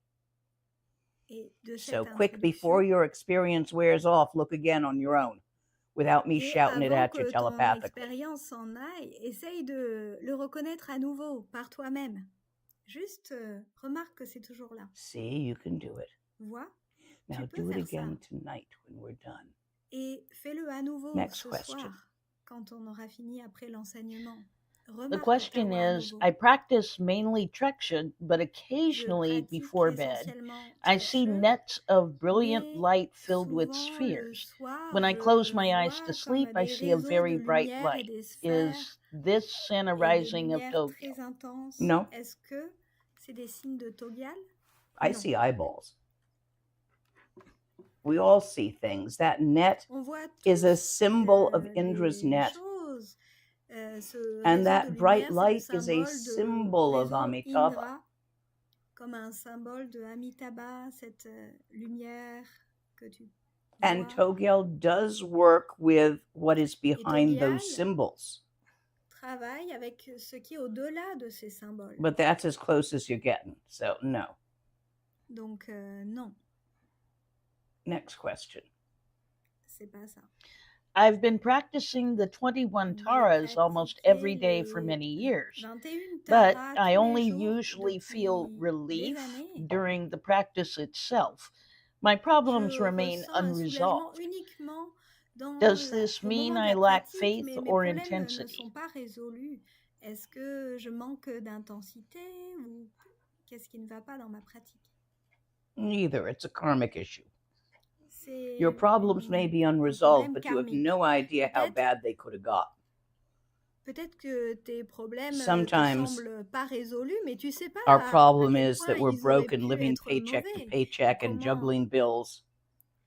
Et de So cette quick before introduction, your experience wears off, look again on your own without me et shouting it avant at you que ton telepathically. expérience s'en aille, essaye de le reconnaître à nouveau par toi-même. Juste remarque que c'est toujours là. See, you can do it. Vois, Now tu peux do it faire again ça. tonight when we're done. Et fais-le à nouveau Next ce question. soir, quand on aura fini après l'enseignement. The Remarque question Tawa à is, nouveau. I practice mainly traduction, but Je occasionally pratique before bed, essentiellement I see traduction, nets of brilliant mais light filled with souvent le spheres. soir, When I je close my eyes to vois sleep, comme I des see a réseaux very de bright lumière et light. des sphères Is this sun et des arising of lumières Tokyo? très intenses. No. Est-ce que c'est des signes de Togyal? I Non. see eyeballs. We all see things. That net On voit is a tous symbol of Indra's les net. choses. Ce And réseau that de bright lumière, c'est le light is a symbole de symbol of réseau Amitabha. Indra, comme un symbole de Amitabha, cette lumière que tu And vois. Togyal does work with what is behind Togyal those symbols. travaille avec ce qui est au-delà de ces symboles. But that's as close as you're getting. So, no. Donc, non, Next question. c'est pas ça. I've been practicing the 21 taras almost every day for many years, 21 but taras I tous les only jours usually feel depuis relief des années. during the practice itself. My problems Je remain ressens un soulagement unresolved. uniquement Does this au mean moment de I la lack pratique, faith mais mes or problèmes ne intensity? sont pas résolus. Est-ce que je manque d'intensité ou qu'est-ce qui ne va pas dans ma pratique? Neither. It's a karmic issue. C'est Your problems may be un unresolved, problème but you have karmique. no idea how Peut-être- bad they could have got. Peut-être que tes problèmes te Sometimes semblent pas résolus, mais tu sais pas Our à problem quel is point that we're ils auraient broken, pu living être paycheck to mauvais. paycheck and Comment- juggling bills.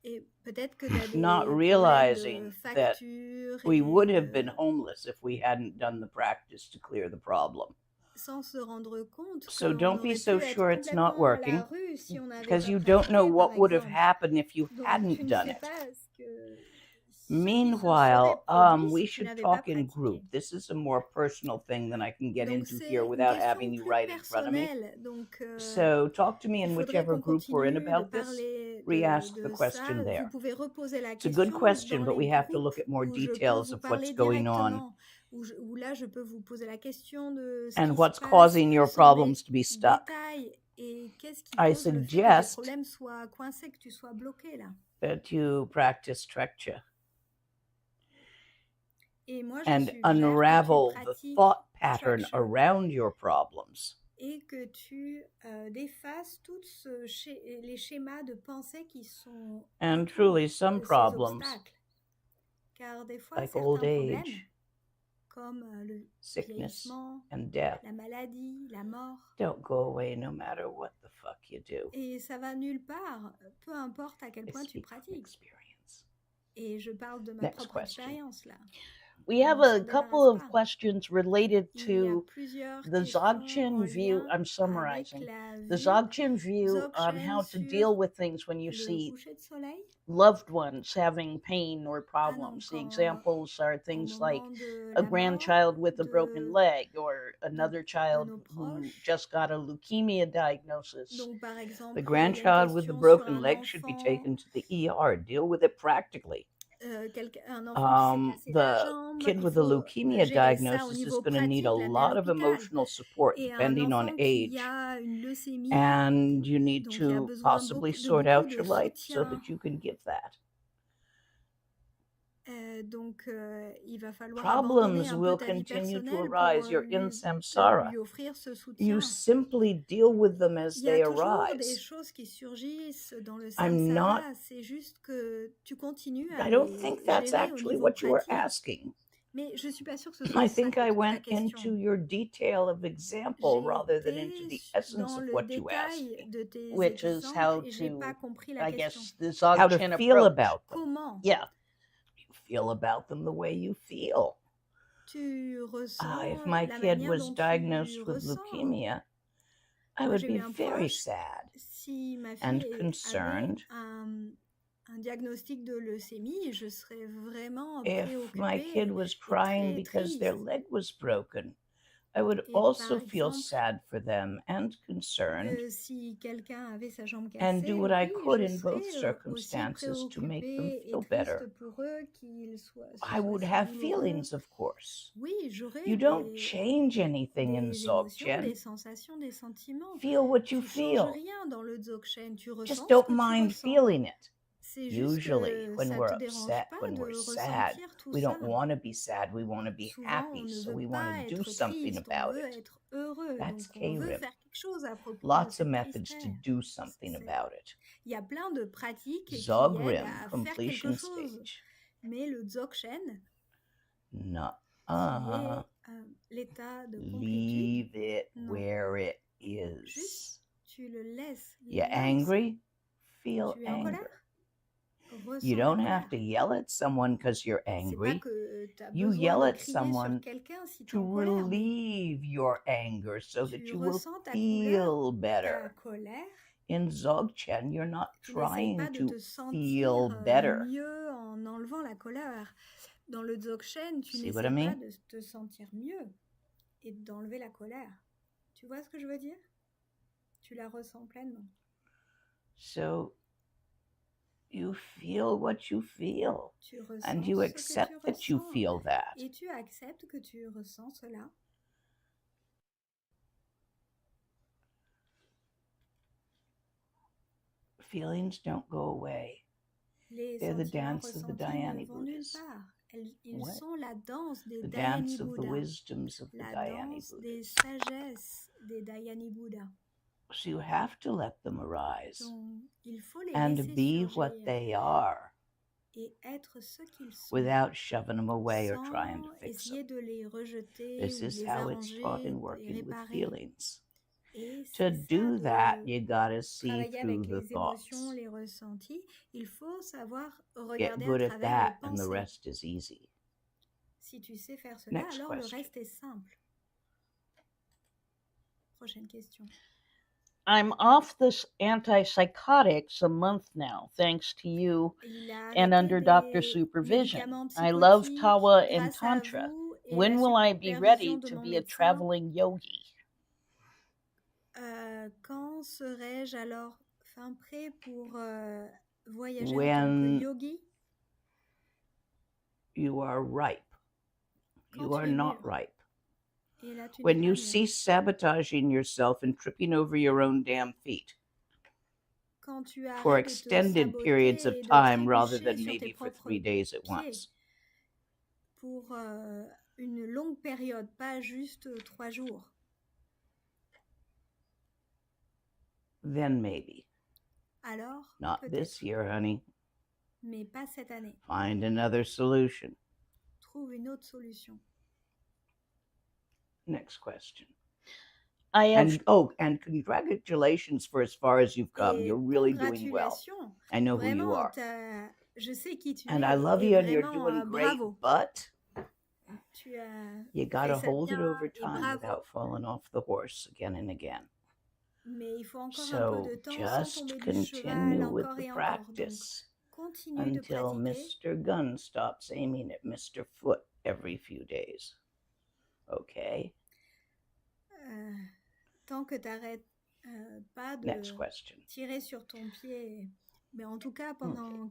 Et peut-être que tu as not des problèmes de realizing that facture we et would have been de... homeless if we hadn't done the practice to clear the problem. sans se rendre compte So qu'on don't be aurait so pu être sure it's not complètement à working la rue si on n'avait because pas you don't know pratiqué, what par would have exemple. happened if you Donc, tu hadn't ne done sais it. pas ce qui se Meanwhile, serait produit we si tu should n'avais pas talk in pratiqué. group. This is a more personal thing than I can get Donc, into c'est here une without question having you plus right in front of me. personnelle. Donc, So talk to me il in faudrait whichever qu'on group we're in continue de about this. parler Re-ask de the question ça. there. Vous pouvez reposer la It's a good question question, dans but les we have to groupes look at more où je peux details vous of parler what's going on directement. Où là, je peux vous poser la question de ce and qui what's se passe causing your plus en problems to be stuck. détail et qu'est-ce qui I cause le fait que tes suggest problèmes soient coincés, que tu sois bloqué là. that you practice traduction Et moi, je and suggère unravel que tu the pratiques thought pattern traduction around your problems. et que tu défasses tous les schémas de pensée qui sont And autour truly, de some ces problems, obstacles. Car des fois, like certains old problèmes, age, comme le sickness, vieillissement, and death, la maladie, la mort, don't go away no matter what the fuck you do. et ça va nulle part, peu importe à quel I point tu speak from pratiques. experience. Et je parle de ma Next propre question. expérience là. We have On a s'en couple débarrasse of pas. questions related Il y a to plusieurs the questions Dzogchen en view. lien I'm avec summarizing la the vue Dzogchen view on Dzogchen how to sur deal with things when you le see coucher de soleil. loved ones having pain or Ah non, problems. The quand examples are au things like moment de a la mort grandchild with a broken de, leg or another de child nos who proches. just got a leukemia diagnosis. Donc par exemple, The il y a une grandchild with the question sur broken un leg should be enfant, taken to the ER. Deal with it practically. Un enfant qui s'est cassé la The jambe. kid Il with the faut leukemia gérer ça au diagnosis is niveau going to need a pratique, l'année à lot of l'hôpital. emotional support Et un depending on enfant qui age. a une leucémie, And you need donc il a to besoin possibly de sort beaucoup out de your life so soutien. that you can give that. Donc il va falloir Problems abandonner un peu will ta vie continue to personnelle arise. pour You're in samsara. lui offrir ce You soutien. simply deal with them as Il y a they toujours des arise. choses qui surgissent dans le I'm not. samsara, c'est juste que tu continues à I don't les think that's gérer au actually niveau what you were pratique. asking. Mais je suis pas sûre que ce soit I ça think I ta went question. into your detail of example rather than into the essence dans of le what you asked détail me. de tes Which is exemples how et j'ai pas to, compris la I question. guess, the How to Dzogchen feel approach. about them. Comment Yeah. You feel about them the way you feel. tu ressens If my la kid manière was dont diagnosed tu with ressens. leukemia, I Moi, would j'ai be eu un very proche, sad si ma and fille avait concerned. un diagnostic de leucémie, je serais vraiment If my préoccupée kid was et crying très because their triste. leg was broken, I would Et also par feel exemple, sad for them and concerned si quelqu'un avait sa jambe and do cassée, what I oui, could je in both serais aussi circumstances to make them préoccupée et feel triste better. pour eux qu'ils se I soient would si have douloureux. feelings, of course. Oui, j'aurais You don't change anything in des émotions, Dzogchen. des sensations, des sentiments. Feel what you Tu changes feel. rien dans le Dzogchen, tu ressens Just ce don't que tu mind ressens. feeling it. C'est juste Usually, que when ça we're te dérange upset, pas when de we're sad, ressentir tout we ça. don't want to be sad. We want to be Souvent, on happy. ne So veut we want pas to do être something triste, on about veut it. être heureux, That's donc on veut K-Rim. faire quelque chose à propos de Lots of cette methods to tristesse. do something about it. Il y a plein de pratiques qui aident Dzogchen, à faire completion quelque chose. stage. Mais le Dzogchen, No. qui est l'état de complétude, Leave it non. where it Juste, is. tu le laisses. You're là où angry? Feel tu es en anger. colère. Ressens You la don't colère. have to yell at someone because you're C'est pas angry. que tu as You besoin yell de at crier someone sur quelqu'un si tu es to en colère. Mais relieve your anger so that tu you will ressens ta feel ta better. colère. In Dzogchen, you're not Tu n'essayes trying pas de to te sentir feel better. mieux en enlevant la colère. Dans le Dzogchen, tu See what n'essaies I pas mean? de te sentir mieux et d'enlever la colère. Tu vois ce que je veux dire? Tu la ressens pleinement. So you feel what you feel. Tu ressens And you ce accept que tu that you ressens. feel that. Et tu acceptes que tu ressens cela. Feelings don't go away. Les They're the sentiments dance of the ressentis Dhyani ne vont nulle Buddhas. part. Ils What? sont la danse des The Dhyani dance of the Buddhas. wisdoms of the La Dhyani danse Buddhas. des sagesses des Dhyani Buddhas. So you have to let them arise Donc, il faut les and laisser be surgir what they are et être ce qu'ils sont, without shoving them away or sans trying to fix essayer them. de les rejeter This ou de is les how it's taught arranger, in de les working with réparer. feelings. Et To c'est ça, do that, de you gotta see travailler avec through the les émotions, thoughts. les ressentis. Il faut savoir Get regarder à good at travers les that, and the pensées. rest is easy. Si tu sais faire cela, Next alors le question. reste est simple. Prochaine question. I'm off this antipsychotics a month now, thanks to you Il a and arrêté under doctor des supervision. médicaments I love psychotiques Tawa and grâce à Tantra. vous et When la will I be supervision ready de to mon be a médecin. traveling yogi? Quand serai-je alors prêt pour voyager en tant que When yogi? you are ripe. Quand You tu are es not mûr. ripe. Et là, tu n'es When pas you mûr. cease sabotaging yourself and tripping over your own damn feet Quand tu for arrêtes de te extended periods of saboter et de time rather trébucher than sur tes maybe for propres 3 days at pieds once. pour une longue période, pas juste 3 jours. Then maybe. Alors, Not this peut-être, year, honey. mais pas cette année. Find another solution. Trouve une autre solution. Next question. I have And congratulations for as far as you've come. Et You're really doing well. congratulations. I know who you Vraiment, are. je sais qui tu And es I love et you and you're vraiment, doing great, bravo. but Tu as you fait gotta ça hold it bien over et time bravo. without falling off the horse again and again. Mais il faut encore un peu So de temps sans just tomber du cheval continue with encore the et encore. Donc, practice continue de until pratiquer Mr. Gun stops aiming at Mr. Foot every few days. Okay? tant que tu n'arrêtes pas de Next question. tirer sur ton pied. Mais en tout cas, pendant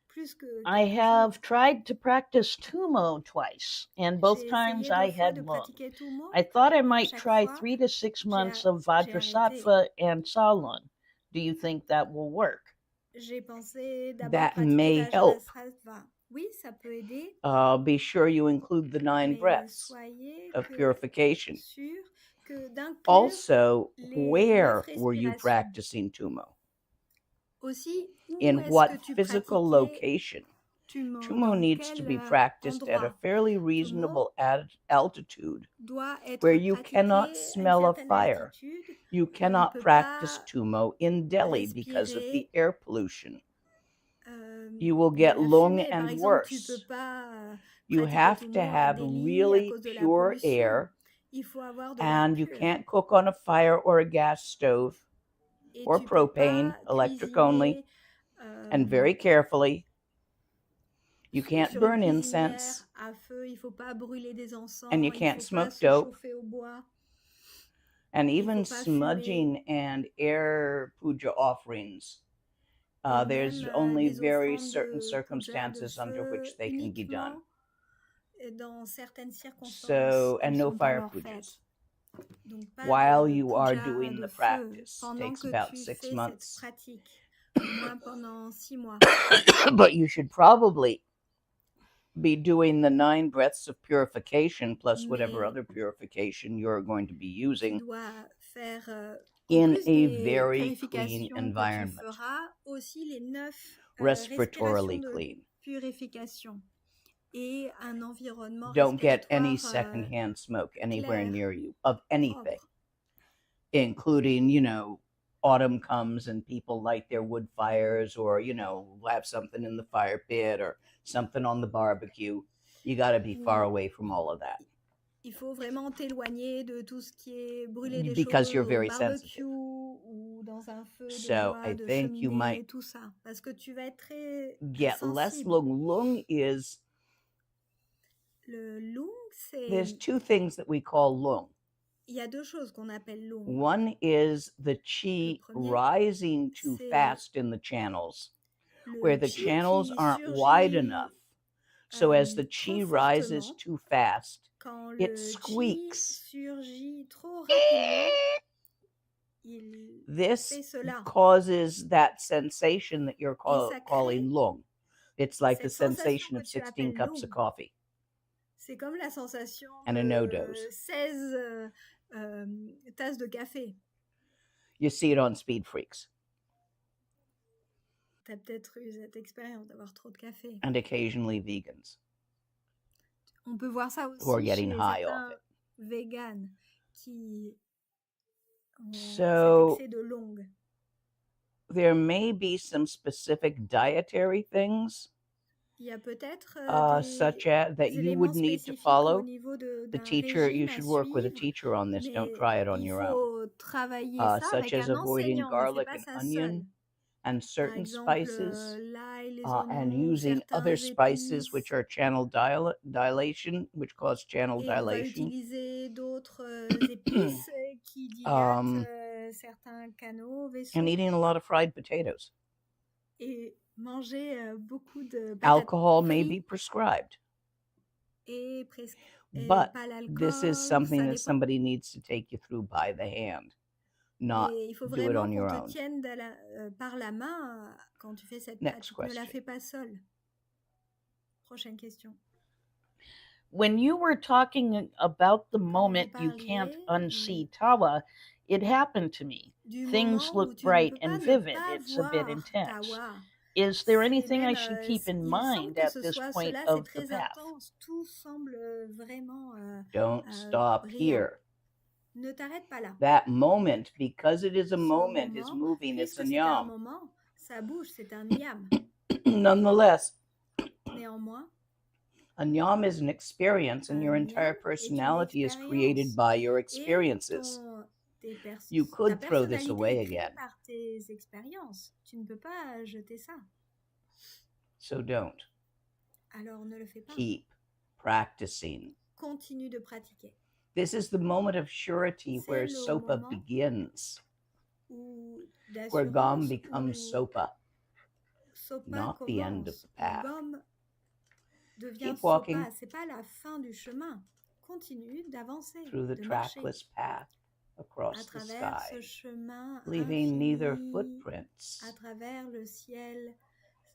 plus que I quelques have jours. tried to practice Tumo twice, and both J'ai times essayé I 2 fois had de lung. pratiquer Tumo. I thought I À might chaque try fois, 3 to 6 months of j'ai Vajrasattva and Salun. Do you think that will work? J'ai pensé d'abord That pratiquer may help. Vajrasattva. Oui, ça peut aider. Be sure you include the 9 Mais breaths soyez of purification. sûr que d'inclure Also, les where 9 were you respirations. practicing Tumo? Aussi, où In est-ce what que tu physical pratiquais location? Tumo? Tumo Dans needs to quel be practiced at a endroit? fairly reasonable altitude Doit être where you pratiqué cannot à une smell a certaine fire. altitude. You On ne cannot peut practice pas Tumo in Delhi because of the respirer air pollution. You de will get la lung fumée. Par and exemple, tu peux worse. pas You pratiquer have to Tumo à have Delhi à really cause de la pure pollution. air, Il faut avoir de l'air and you pur. can't cook on a fire or a gas stove Et or tu peux propane, pas electric only, cuisiner, and very carefully. You can't sur une burn cuisinière incense, à feu. Il faut pas brûler des encens. and you Il can't faut pas smoke se dope, chauffer au bois. and Il even faut pas smudging and air puja offerings. Et There's même only des very offrandes certain de puja, de circumstances under feu, which they can be done. uniquement dans certaines circonstances. So, elles and no sont fire alors pujas. faites. Donc, pas While de you are puja doing de the feu practice, pendant takes que about tu 6 fais cette months. pratique, au moins pendant 6 mois. But you should probably be doing the 9 breaths of purification plus whatever Mais other purification you're going to be tu using dois faire, en in plus a des very clean purifications que tu environment, feras, aussi les 9 respiratorily respirations de clean. purification et un environnement Don't get any respiratoire secondhand smoke anywhere clair, near you of anything, propre. including, autumn comes and people light their wood fires or, have something in the fire pit or something on the barbecue. You got to be far Oui. away from all of that. Il faut vraiment t'éloigner de tout ce qui est brûler des Because you're cheveux au very barbecue sensitive. ou dans un feu de So bois, I de think you cheminée, might tout ça. Parce que tu vas être très get less sensible. lung. Lung is, Le lung, there's c'est... 2 things that we call lung. Il y a 2 choses qu'on appelle lung. One is the chi Le premier, rising too c'est fast in the channels, le where the chi channels qui aren't wide surgit enough. So as the trop chi rises fortement. too fast, Quand it le chi squeaks. surgit trop rapidement, il fait This cela. causes that sensation that you're Et ça crée calling lung. It's like the cette sensation sensation que of tu 16 appelles cups of lung. coffee C'est comme la sensation and a de no-dose. 16 tasses de café. You see it on Speed Freaks. Tu as peut-être eu cette expérience d'avoir trop de café. And occasionally vegans. On peut voir ça Who are aussi getting chez high off certains véganes qui So- cet excès de longue. There may be some specific dietary things, Il y a peut-être such as that you éléments would need to spécifiques au follow. niveau The d'un teacher, you régime à should work with a suivre, teacher on this. Don't mais try it on il your own. faut travailler ça Such avec as un enseignant, enseignant, on ne fait garlic pas and ça onion seul. and Par certain exemple, spices, l'ail, les and oignons, using certains other spices épices, which are channel dilation, which cause channel et on va dilation. utiliser d'autres épices qui dilatent certains canaux, vaisseaux, And eating a lot of fried potatoes. et manger beaucoup de patates Alcohol may frites be prescribed, et but pas l'alcool, this is something ça that dépend. somebody needs to take you through by the hand, not Et il faut do it vraiment on qu'on your te own. tienne par la main quand tu fais cette Next pratique. Ne la question. fais pas seule. Prochaine question. When you were talking about the moment you can't unsee Tawa, it happened to me. Du Things moment où look tu ne bright peux pas and ne vivid. pas It's a bit voir intense. Tawa. Is there C'est anything I même, should keep in il semble mind que at ce this soit point cela, c'est of the très path? intense. Tout semble vraiment Don't stop brillant. here. Ne t'arrête pas là. That moment, because it is a Ce moment, is moment, moving. It's puisque a c'est un nyam. moment, ça bouge, c'est un yam. Nonetheless, Néanmoins, a nyam is an experience, and your un entire yam est une personality is created expérience. by your Et experiences. ta You could throw personnalité this away est créée again. par tes expériences. Tu ne peux pas jeter ça. So don't. Alors ne le fais pas. Keep practicing. Continue de pratiquer. This is the moment of surety where C'est le sopa moment begins, Où where Gom d'assurance, becomes où sopa, Sopa not the end of commence, the où path. Gomme devient Keep walking Sopa. C'est pas la fin du chemin. Continue d'avancer, through the de marcher trackless path à across the travers sky, ce chemin leaving neither infini, footprints à travers le ciel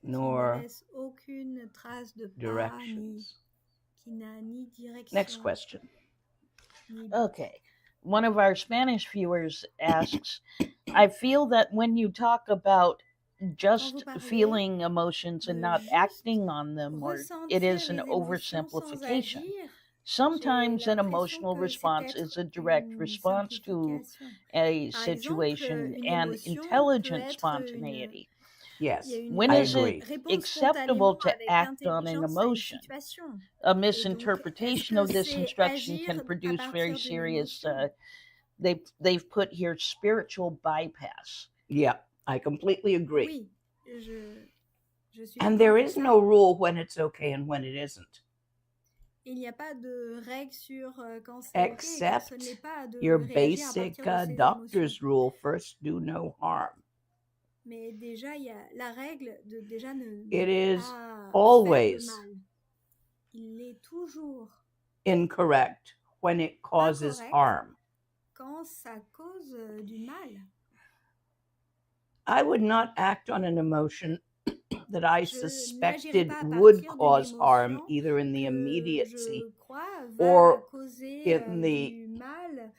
qui nor ne laisse aucune trace de pas, directions. qui n'a ni direction. Next question. Ni... Okay. One of our Spanish viewers asks, I feel that when you talk about just feeling emotions and not acting on them, or it is an oversimplification. Sometimes an emotional response is a direct response to a situation and intelligent spontaneity. Yes, When I is agree. it acceptable to act on an emotion? A misinterpretation of this instruction can produce very serious, they've put here spiritual bypass. Yeah, I completely agree. Oui, je suis And d'accord there avec is ça. no rule when it's okay and when it isn't. Il n'y a pas de règle sur quand c'est Except okay, ce n'est pas de your réagir à basic partir de ses doctor's émotions. rule, first do no harm. Mais déjà, il y a la règle de déjà ne It is pas always faire de mal. Il est toujours incorrect when it causes incorrect harm. quand ça cause du mal. I would not act on an emotion that I Je suspected n'agirai pas à would partir cause d'une harm, émotion either in the que immediacy je crois va or causer in the du mal,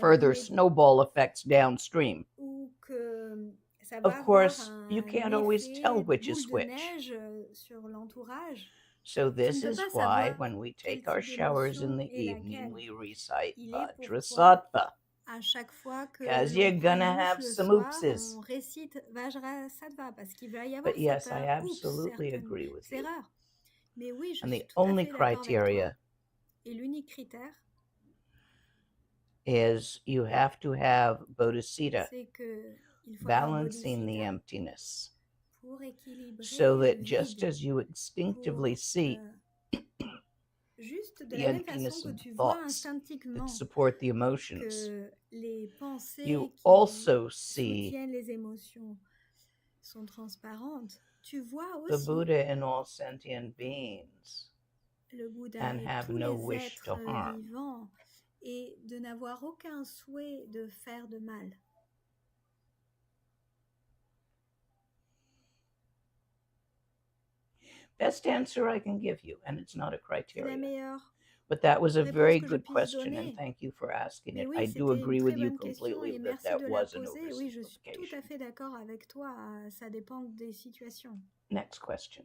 further mais- snowball effects downstream. ou que ça va Of course, avoir you un can't always effet tell which is boule de which. neige sur l'entourage. So this peux is pas why savoir when we quel take our type showers in d'émotion the est evening, laquelle. we recite Il est pour toi Vajrasattva. À chaque fois que 'Cause l'on you're prend gonna une douche have le some soir, oopses. on récite Vajrasattva parce qu'il va y avoir But yes, cette I absolutely certaine agree with you. erreur. Mais oui, je And suis the tout à only fait d'accord avec criteria toi. Et l'unique critère, is you have to have bodhicitta c'est que il faut avoir balancing the bodhicitta emptiness, pour équilibrer so le that just vide, as you instinctively pour, see juste de the la même façon emptiness que of tu vois thoughts instinctivement that support the emotions, que les pensées you qui also see soutiennent les émotions sont transparentes. Tu vois the aussi Buddha in all sentient beings le Bouddha and et have tous no les wish to êtres harm. vivants et de n'avoir aucun souhait de faire de mal. Best answer I can give you, and it's not a C'est la criteria. meilleure. But that was a réponse very que je good puisse question, donner. and thank you for asking Mais it. oui, I do c'était agree une with très you bonne question completely et that merci that de la was an poser. Oui, je suis tout à oversimplification. fait d'accord avec toi. Ça dépend des situations. Next question.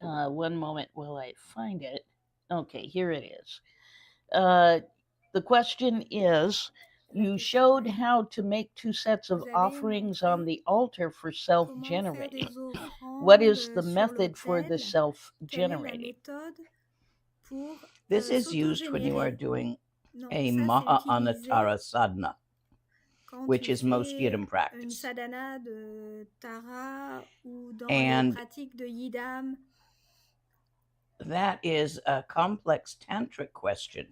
One moment while I find it. Okay, here it is. The question is, You showed how to make 2 sets of offerings on the altar for self-generating. What is the method for the self-generating? This is used when you are doing a Mahamudra sadhana, which is most yidam practice. Sadhana de Tara ou dans And les pratiques de yidam. That is a complex tantric question.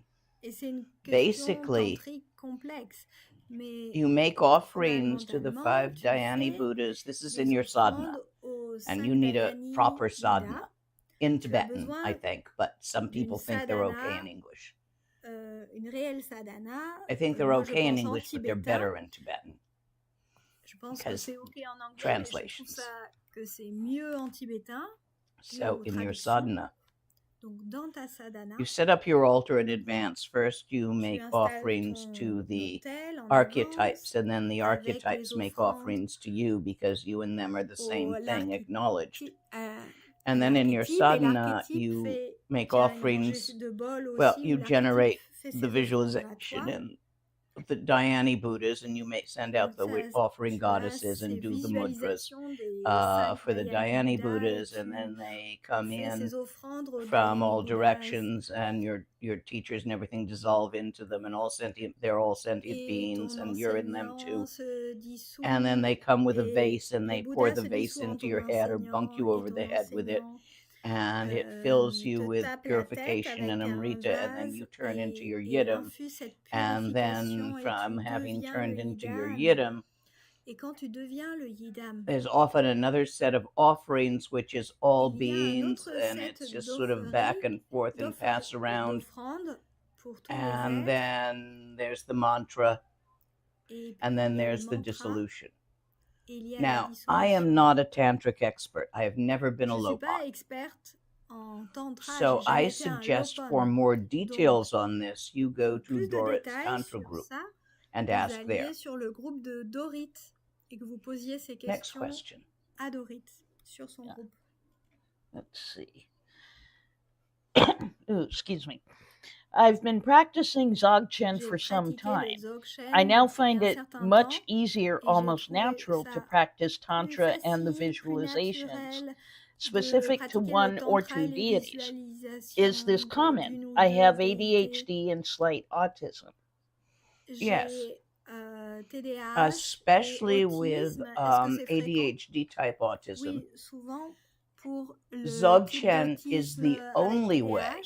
Et c'est une question Basically, tantrique complexe. Mais you make offerings to the 5 Dhyani Buddhas. This is in your sadhana. And you need a proper sadhana. In Tibetan, I think, but some people think they're okay in English. Une réelle sadhana. I think they're okay in English, but they're better in Tibetan. Je pense que c'est okay en anglais, translations. Mais je trouve que c'est mieux en tibétain. So in your sadhana, donc dans ta sadhana, you set up your altar in advance. First, you make offerings to the archetypes, and then the archetypes make offerings to you because you and them are the same thing, acknowledged. And then in your sadhana, you make offerings. Well, you generate the visualization and the Dhyani Buddhas, and you may send out the offering goddesses and do the mudras for the Dhyani Buddhas, and then they come in from all directions, and your teachers and everything dissolve into them, and they're all sentient beings, and you're in them too. And then they come with a vase, and they pour the vase into your head or bunk you over the head with it. And it fills you with purification and amrita, and then you turn into your yidam. And then from having turned into your yidam, there's often another set of offerings, which is all beings, and it's just sort of back and forth and pass around. And then there's the mantra, and then there's the dissolution. Now, I am not a tantric expert. I have never been a lopa. So I suggest for more details on this, you go to Dorit's Tantra group and ask there. Next question. Let's see. Ooh, excuse me. I've been practicing Dzogchen for some time. I now find it much easier, almost natural, to practice Tantra and the visualizations, specific to 1 or 2 deities. Is this common? I have ADHD and slight autism. Yes. Especially with ADHD type autism. Dzogchen is the only way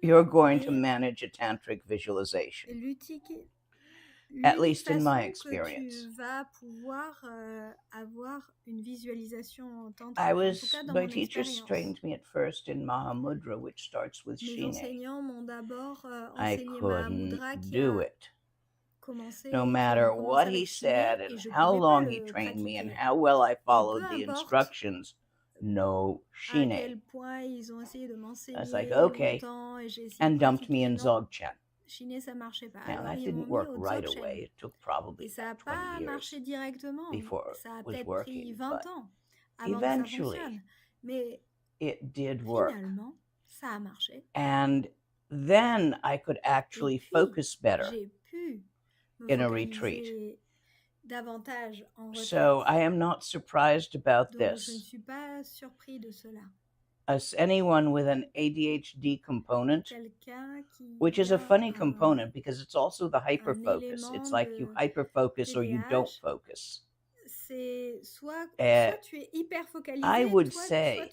you're going to manage a tantric visualization, at least in my experience. My teachers trained me at first in Mahamudra, which starts with chaine. I couldn't do it. No matter what he said and how long he trained me and how well I followed the instructions, no chaine. I was like, okay, and dumped me in Dzogchen. Now, that didn't work right away. It took probably 20 years before it was working, but eventually it did work. And then I could actually focus better in a retreat. So I am not surprised about this. As anyone with an ADHD component, which is a funny component because it's also the hyperfocus. It's like you hyperfocus or you don't focus. I would say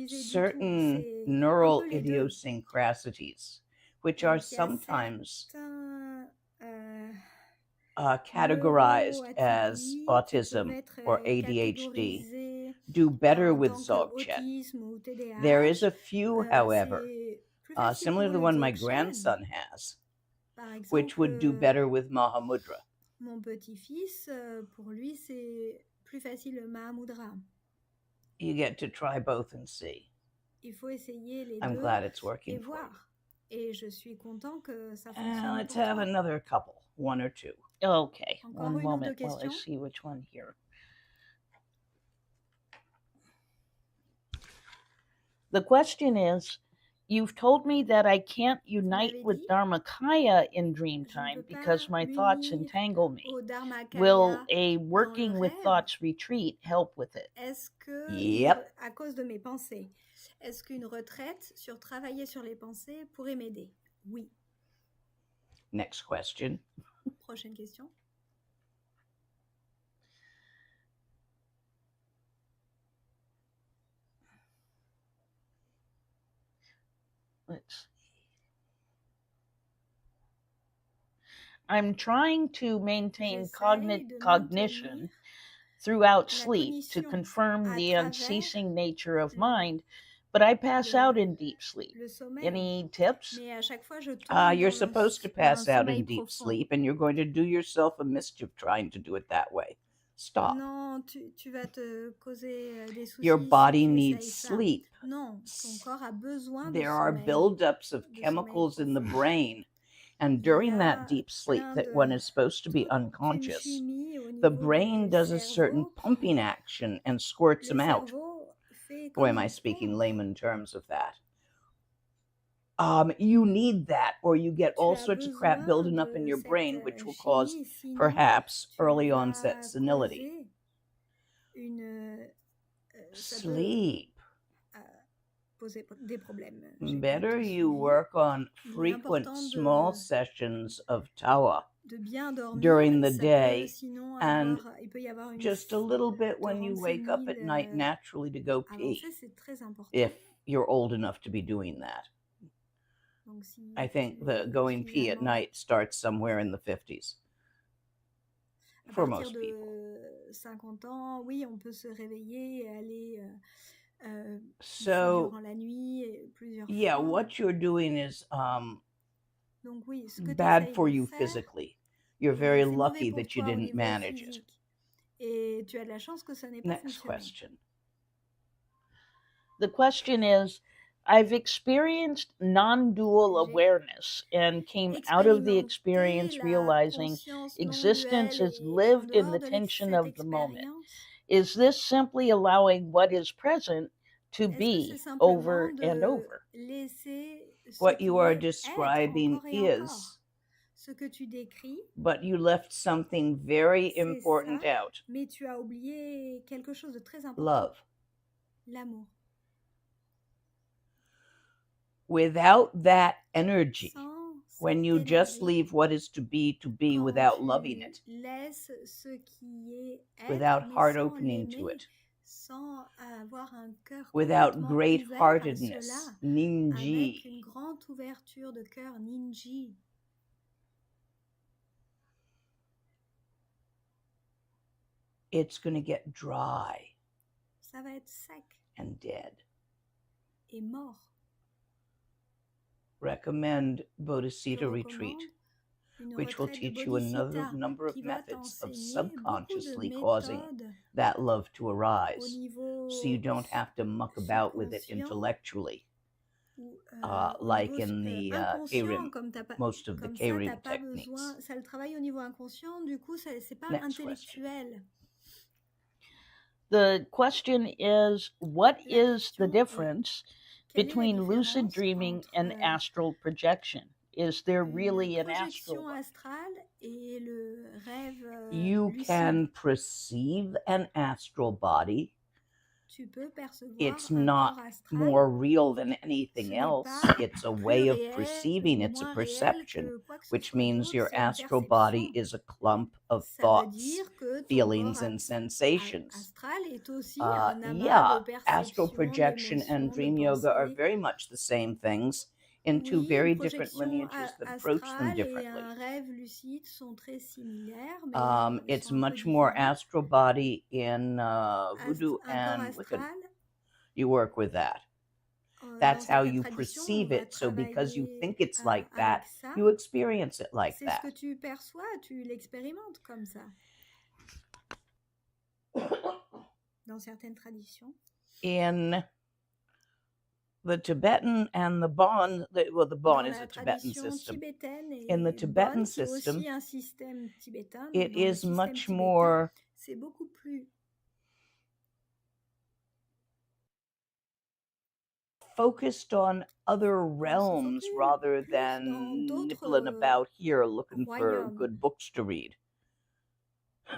certain neural idiosyncrasies, which are sometimes categorized as autism or ADHD, do better with Dzogchen. There is a few, however, similar to the one my grandson has, which would do better with Mahamudra. Mon petit-fils, pour lui, c'est plus facile le Mahamudra. You get to try both and see. Il faut essayer les I'm deux glad it's working et for voir. you. Et je suis content que ça fonctionne. Let's have another couple, 1 or 2. Okay, Encore one une moment autre while I question? see which one here. The question is, You've told me that I can't unite m'avez with dit, Dharmakaya in dream je ne time peux pas because my thoughts m'unir entangle me. au Dharmakaya Will a dans le working with rêve. thoughts retreat help with it? Est-ce que, Yep. à cause de mes pensées, est-ce qu'une retraite sur travailler sur les pensées pourrait m'aider? Oui. Next question. Prochaine question. Let's see. I'm trying to maintain J'essaye de cognition maintenir throughout la sleep to cognition confirm à the travers unceasing nature of le- mind, but I pass out in deep sleep. le sommeil. Any tips? Mais à chaque fois, je tombe You're dans supposed to dans un pass out sommeil in deep profond. sleep, and you're going to do yourself a mischief trying to do it that way. Stop. Non, tu vas te causer des soucis Your si body tu needs essayes ça. sleep. Non, ton corps a besoin de There are sommeil, buildups of de sommeil chemicals in the profond. brain, and Il y during a that deep sleep plein that de one is supposed to be toute une unconscious, chimie au the niveau brain du does a certain cerveau. pumping action and squirts Le them out. cerveau fait Boy, comme am I une speaking pompe. layman terms of that. You need that, or you get Tu all as sorts of crap besoin building up in de your cette brain, which will cause chimie, sinon perhaps tu early vas onset senility. causer une, ça peut Sleep. poser des problèmes. J'ai pas Better tout you suivi. work on Il est frequent important small sessions of tawa de bien dormir. during the Ça peut day, sinon and il peut y avoir une just a little bit when you torrent wake up at sénile, night naturally to go pee, avancée, c'est très important. if you're old enough to be doing that. Donc, si I think tu the es going pee at suffisamment- night starts somewhere in the 50s. À For partir most de people. 50 ans, oui, on peut se réveiller et aller So, durant la nuit et plusieurs yeah, fois. what you're doing is Donc oui, ce que tu bad essayes for de you faire, physically. You're very c'est mauvais lucky pour that you toi au didn't niveau manage it. physique. Et tu as de la chance que ça n'ait pas Next fonctionné. question. The question is, I've experienced non-dual J'ai awareness and came out of the experience expérimenté la realizing conscience existence non-duelle is et en lived in dehors the de tension cette of the moment. expérience. Is this simply allowing what is present to Est-ce que be c'est simplement over and de over? laisser ce What qui you are est être describing encore et encore? is, Ce que tu décris, but you left something very c'est important ça, out. mais tu as oublié quelque chose de très important. Love. L'amour. Without that energy, Sans when cette you just énergie, leave what is to be quand without tu loving it, laisses ce qui est être, without mais heart sans opening to l'aimer, it, sans avoir un cœur without complètement great ouvert à heartedness, cela, avec ninji, une grande ouverture de cœur, ninji. it's going to get dry Ça va être sec and dead. et mort. Recommend Je Bodhisattva recommande retreat, une which will retraite de teach you another Bodhisattva number of qui va methods of t'enseigner beaucoup de subconsciously causing méthodes that love to au arise, niveau so you don't have to muck about with it subconscient intellectually, ou like au niveau in the inconscient, K-Rim, comme, t'as pas, most of the comme ça, t'as K-Rim pas techniques. besoin, ça le travaille au niveau inconscient, du coup, c'est pas Next intellectuel. The question is, what La is the question est, difference quelle est la between lucid différence dreaming and entre astral projection? Is there une really an astral projection one? astrale et le rêve You lucide? can perceive an astral body. Tu peux percevoir It's un not corps astral. more real than Ce anything n'est else. pas It's a plus way of réel perceiving. ou It's a moins réel perception, que quoi que ce which soit means d'autre, your c'est une astral body perception. is a clump of Ça veut thoughts, dire que ton feelings, corps and sensations. astral est aussi un amas Yeah, de astral perceptions, projection and d'émotions, de dream yoga are pensées. very much the same things in two Oui, very une different projection lineages that approach them astrale et differently. un rêve lucide sont très similaires, mais It's sont un peu much more différents. astral body in voodoo Un corps and Wiccan. astral, You work with that. dans That's how certaines you traditions, on perceive va it. So because you travailler think it's like that, avec ça. you experience it like C'est ce that. que tu perçois, tu l'expérimentes comme ça. Dans certaines traditions. In the Tibetan and the Bon, the Bon Dans is la a Tibetan tradition system. tibétaine et In the Tibetan Bon, qui est system, aussi un système tibétain, it dans le is système much tibétain, more c'est beaucoup plus focused on other on se realms focus rather plus than dans nibbling d'autres about here looking for royaumes. good books to read.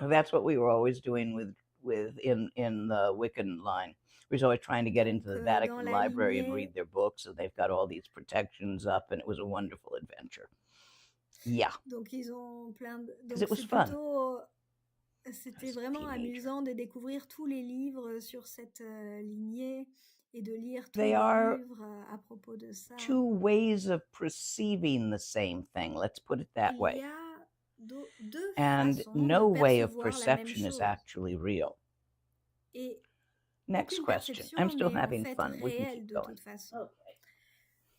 That's what we were always doing in the Wiccan line. We was always trying to get into the Donc, Vatican dans la Library and lignée, read their books, and they've got all these protections up, and it was a wonderful adventure. Yeah, donc ils ont plein de... because Donc it was c'est fun. plutôt... I C'était was a vraiment teenager. amusant de découvrir tous les livres sur cette lignée et de lire tous They les are livres à propos de ça. two ways of perceiving the same thing. Let's put it that Il way. y a deux And façons no de way of percevoir la même perception is chose. actually real. Et Next aucune question. perception I'm still n'est en having fait fun. We can réelle keep de going. toute façon. Okay.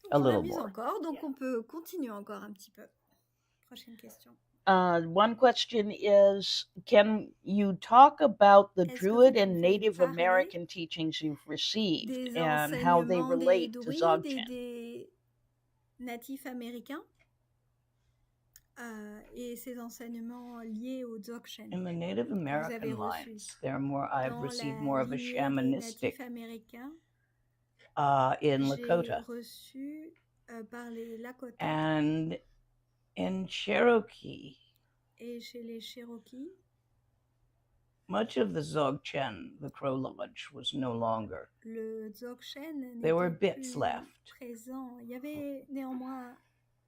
Donc A on little amuse more. encore, donc Yeah. on peut continuer encore un petit peu. Prochaine question. One question is, can you talk about the Est-ce que Druid vous and pouvez Native parler American teachings you've received des and how they enseignements des relate to druides et Dzogchen? des natifs américains et ces enseignements liés au Dzogchen In the Native que vous avez American reçus? lines, they're more. I've Dans received la more of a lignée des shamanistic natifs américains, in j'ai Lakota, reçu par les Lakota and in Cherokee, et chez les Cherokees. much of the Dzogchen, the Crow Lodge, was no longer. Le Dzogchen There were n'était bits plus left, présent. Il y avait néanmoins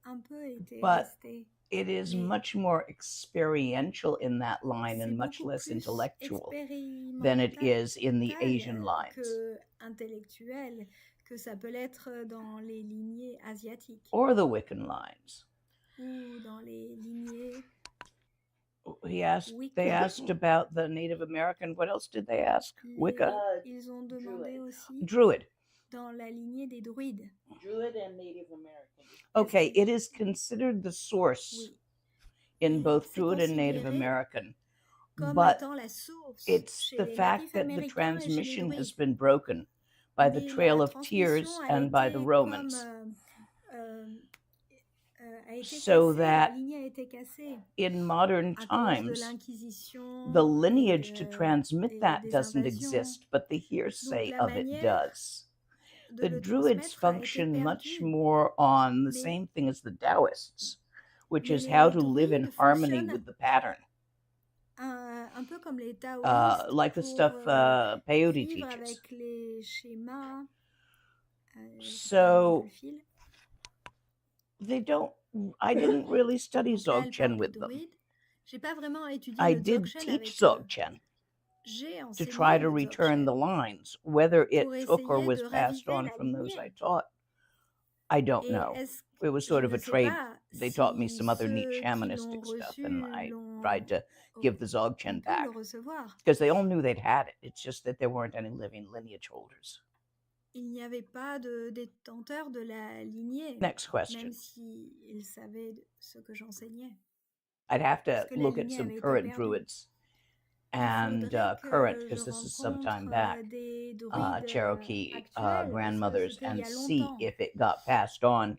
un peu été but resté. it is Mais much more experiential in that line c'est and much beaucoup less plus intellectual than it expérimental is in the Asian lines. que intellectuel, que ça peut l'être dans les lignées asiatiques Or the Wiccan lines. ou dans les lignées They asked Wicca. about the Native American. What else did they ask? Wicca? Ils ont demandé aussi Druid. dans la lignée des druides. Druid and Native American. Okay, it is considered the source Oui. in Et both c'est Druid and Native considéré American, comme but étant la source it's chez the les fact natifs that the américains et chez les transmission has druides. been broken by the Mais Trail la of Tears transmission a and by the été Romans, a été so cassée, la that lignée a été cassée in modern à cause de times, l'Inquisition the et lineage to transmit that des doesn't invasions. exist, but the Donc hearsay la of it manière does. de The le Druids transmettre a été function much perdue. more on the Mais, same thing as the Taoists, which mais is how les to live in druides harmony fonctionnent with the pattern, un peu comme les taoïstes like the pour stuff Peyote vivre teaches. avec les schémas. So le fil. they don't. I didn't really study Donc là, elle parle Dzogchen des with them. druides. J'ai pas vraiment étudié I le did Dzogchen teach avec eux. Dzogchen J'ai to enseigné try to le return Dzogchen the lines. Whether it pour took or essayer was de passed raviver on la from those I lignée. taught, I don't Et know. est-ce It was je sort of ne a sais trade. pas They taught me si some other neat ceux qui l'ont shamanistic stuff, and reçu I l'ont tried to give the on Dzogchen peut le back recevoir. because they all knew they'd had it. It's just that there weren't any living lineage holders. Il n'y avait pas de détenteur de la lignée, Next question. même s'ils savaient ce que j'enseignais. I'd have to Parce que la look at lignée some avait été current perdue. druids Il and faudrait current, que because je this is some time rencontre back, des druides Cherokee actuels, parce que grandmothers, c'était il y and a see longtemps. if it got passed on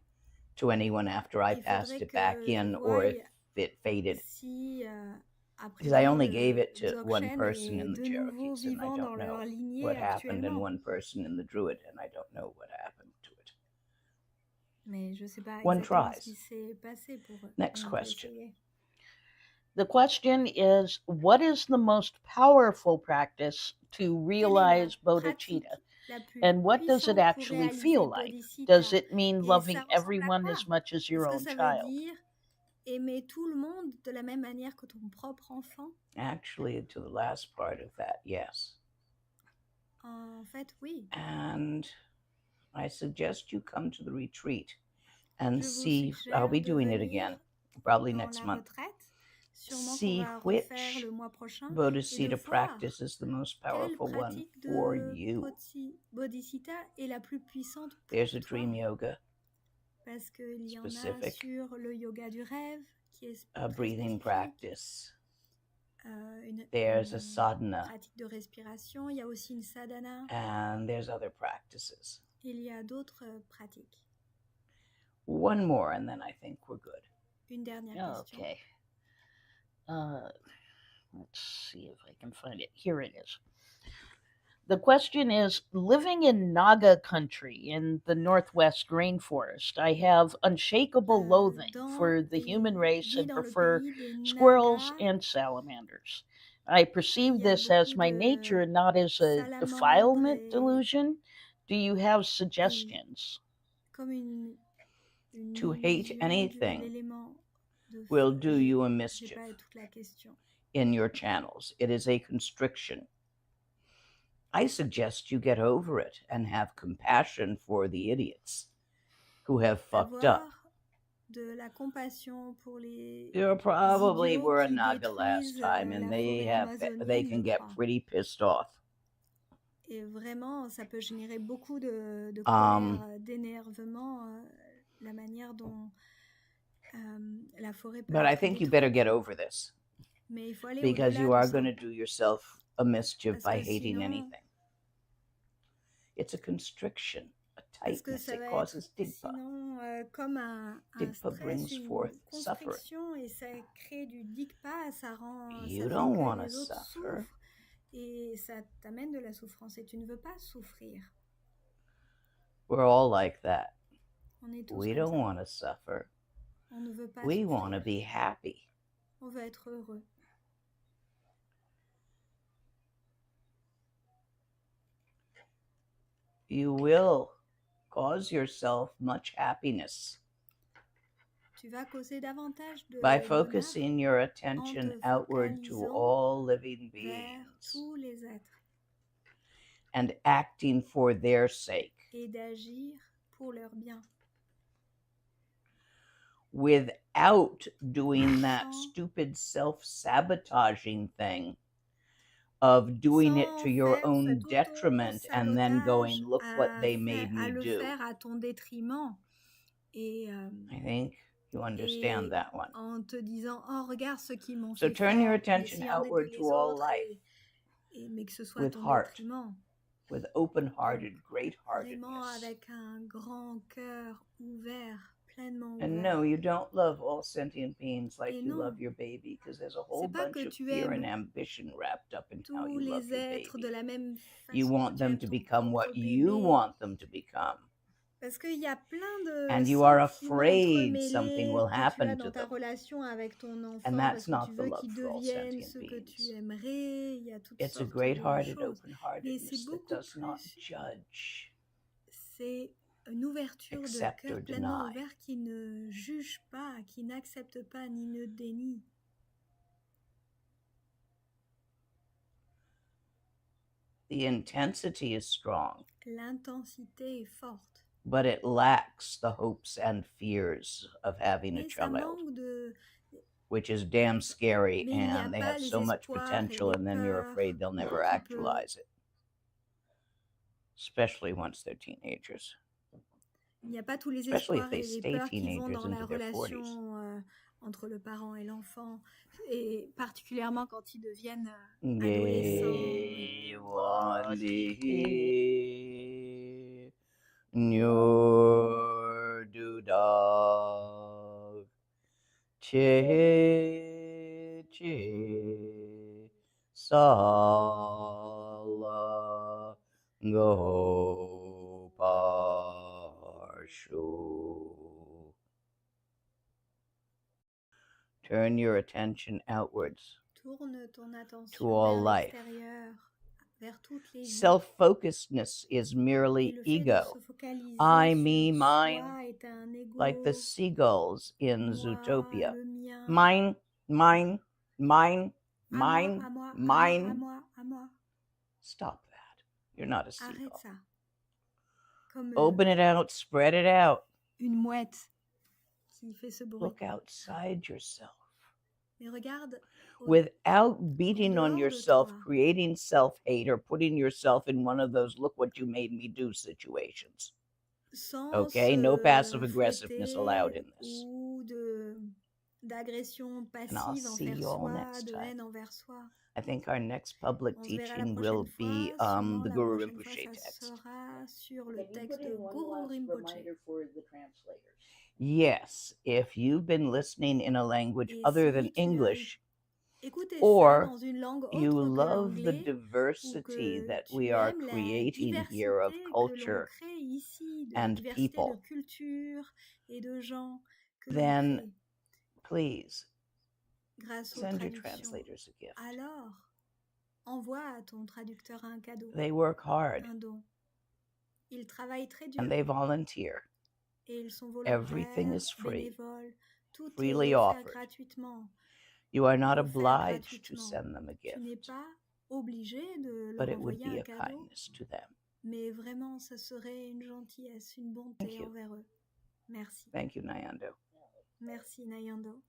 to anyone after I Il passed faudrait it back que je in, or if voie it faded. si à Because I présent only le gave it to one Dzogchen person est in the de nouveau Cherokees, and I vivant dans don't leur know lignée what happened, and actuellement. one person in the Druid, and I don't know what happened to it. Mais je ne sais pas One exactement tries. ce qui s'est passé pour eux. Next On peut question. essayer. The question is, what is the most powerful practice to realize bodhicitta? La plus And what does it puissante pour actually réaliser feel like? bodhicitta. Does it mean Et loving ça ressemble à everyone quoi? as much as your Est-ce que own ça veut child? dire aimer tout le monde de la même manière que ton propre enfant? Actually, to the last part of that, yes. En fait, oui. And I suggest you come to the retreat and Je vous see. I'll suggère be de doing it venir again, probably dans next la month. retraite, sûrement See qu'on va which refaire le mois prochain, et de Bodhicitta voir practice is the most quelle powerful one pratique for de you. bodhicitta est la plus puissante pour There's a toi. dream yoga, Parce qu'il y en a specific, sur le yoga du rêve, qui est a très breathing spécifique. practice. Une There's a sadhana, pratique de respiration. Il y a aussi une sadhana. and there's other practices. Il y a d'autres pratiques. One more, and then I think we're good. Une dernière question. Okay. Let's see if I can find it. Here it is. The question is, living in Naga country in the Northwest rainforest, I have unshakable loathing for the human race and prefer squirrels and salamanders. I perceive this as my nature and not as a defilement delusion. Do you have suggestions? To hate anything will do you a mischief in your channels. It is a constriction. I suggest you get over it and have compassion for the idiots who have fucked up. You probably were a Naga last time, and they can get pretty pissed off. Et vraiment, ça peut générer beaucoup de colère, d'énervement, la manière dont la forêt peut But I think you better get over this. Mais il faut aller because you au-delà are de going to ça. do yourself a mischief Parce by que hating sinon- anything. It's a constriction, a Parce que tightness. ça It va causes être digpa. sinon comme un Digpa stress, brings une forth constriction, et ça crée du digpa, ça You fait don't que want to les autres suffer. souffrent, et ça t'amène de la souffrance, et tu ne veux pas souffrir. We're all like that. On est tous We comme don't ça. want to suffer. On ne veut pas We souffrir. want to be happy. On veut être heureux. You will cause yourself much happiness Tu vas causer davantage de by bonheur focusing your attention te outward to focalisant all living vers beings tous les êtres and acting for their sake et d'agir pour leur bien. without doing that Sans- stupid self-sabotaging thing of doing it sans to your faire own cet detriment and then going, auto-sabotage look what à they faire- made à me le do. faire à ton détriment et I think you understand that one. en te disant oh regarde ce qu'ils m'ont So fait turn faire, your mais attention si en outward aider to les all autres life mais que ce soit with ton heart, détriment, with open-hearted, vraiment great-heartedness. avec un grand cœur ouvert, pleinement And ouvert. no, you don't love all sentient beings like Et you non, love your baby, because there's a whole c'est pas bunch que of tu fear and aimes ambition wrapped up in how tous you love les your êtres de baby. la même façon. You want que tu them aimes to ton become propre what you bébé. want them to become. Parce qu'il y a plein de And you are sentiments afraid something entremêlés will que tu as happen dans to ta them. relation avec ton enfant, And parce that's que not tu the veux love qu'ils for all deviennent sentient ce que tu beings. aimerais. Il y a toutes It's a sortes de great-hearted choses. Mais c'est open-heartedness that beaucoup does not plus. judge. C'est une ouverture Accept de cœur or pleinement deny. ouvert qui ne juge pas, qui n'accepte pas ni ne dénie. The intensity is strong, L'intensité est forte. but it lacks the hopes and fears of having a Mais ça child, manque de... which is damn scary, Mais il n'y a and they pas have les so much espoirs et potential, les and then you're peurs afraid they'll never qui peut- actualize it, especially once they're teenagers. Il n'y a pas tous les Especially if espoirs they et les stay peurs qui vont teenagers dans la into their 40s. relation entre le parent et l'enfant, et particulièrement quand ils deviennent Ye wandi nyor dudag che che sala go parshu. Turn your attention outwards Tourne ton attention to all vers life. l'extérieur, vers toutes les vies. Self-focusedness is Et merely le fait de ego, se focaliser I, sur me, soi mine, est un ego, like the seagulls in moi, Zootopia. le mien, Mine, mine, mine, à moi, mine, à moi, à mine. moi, à moi. Stop that. You're not a Arrête seagull. ça. Comme Open it out, spread it out. une mouette qui fait ce bruit. Look outside yourself. Mais regarde Without beating on dehors de yourself, toi. creating self-hate, or putting yourself in one of those look what you made me do situations. sans Okay, se no passive aggressiveness fouetter allowed in this. ou d'agression And I'll passive see envers you all soi, next de time. haine envers soi. I think our next public On se verra la teaching prochaine will be fois. Sûrement the la Guru prochaine fois, Rinpoche ça text. sera sur le Can you texte put de in one Guru last Rinpoche. reminder for the translators? Yes, if you've been listening in a language Et other si than tu as English, écoutez ça or dans une langue you autre que love the l'anglais, ou diversity que that tu we are aimes la creating here diversité of que l'on culture crée ici, de la and diversité de people, culture et de gens que l'on then crée please grâce aux send your traductions. translators a gift. Alors, envoie à ton traducteur un cadeau, They work hard un don. Ils travaillent très dur and they volunteer. et ils sont Everything volontaires, is free, bénévoles. Tout freely est offert offered. gratuitement. You are not Offert obliged to gratuitement. send them a Tu n'es gift, pas obligé de but leur it would envoyer be un a cadeau, kindness to them. mais vraiment, ça serait une gentillesse, une Thank bonté you. envers eux. Merci. Thank you, Nyando. Merci, Nayando.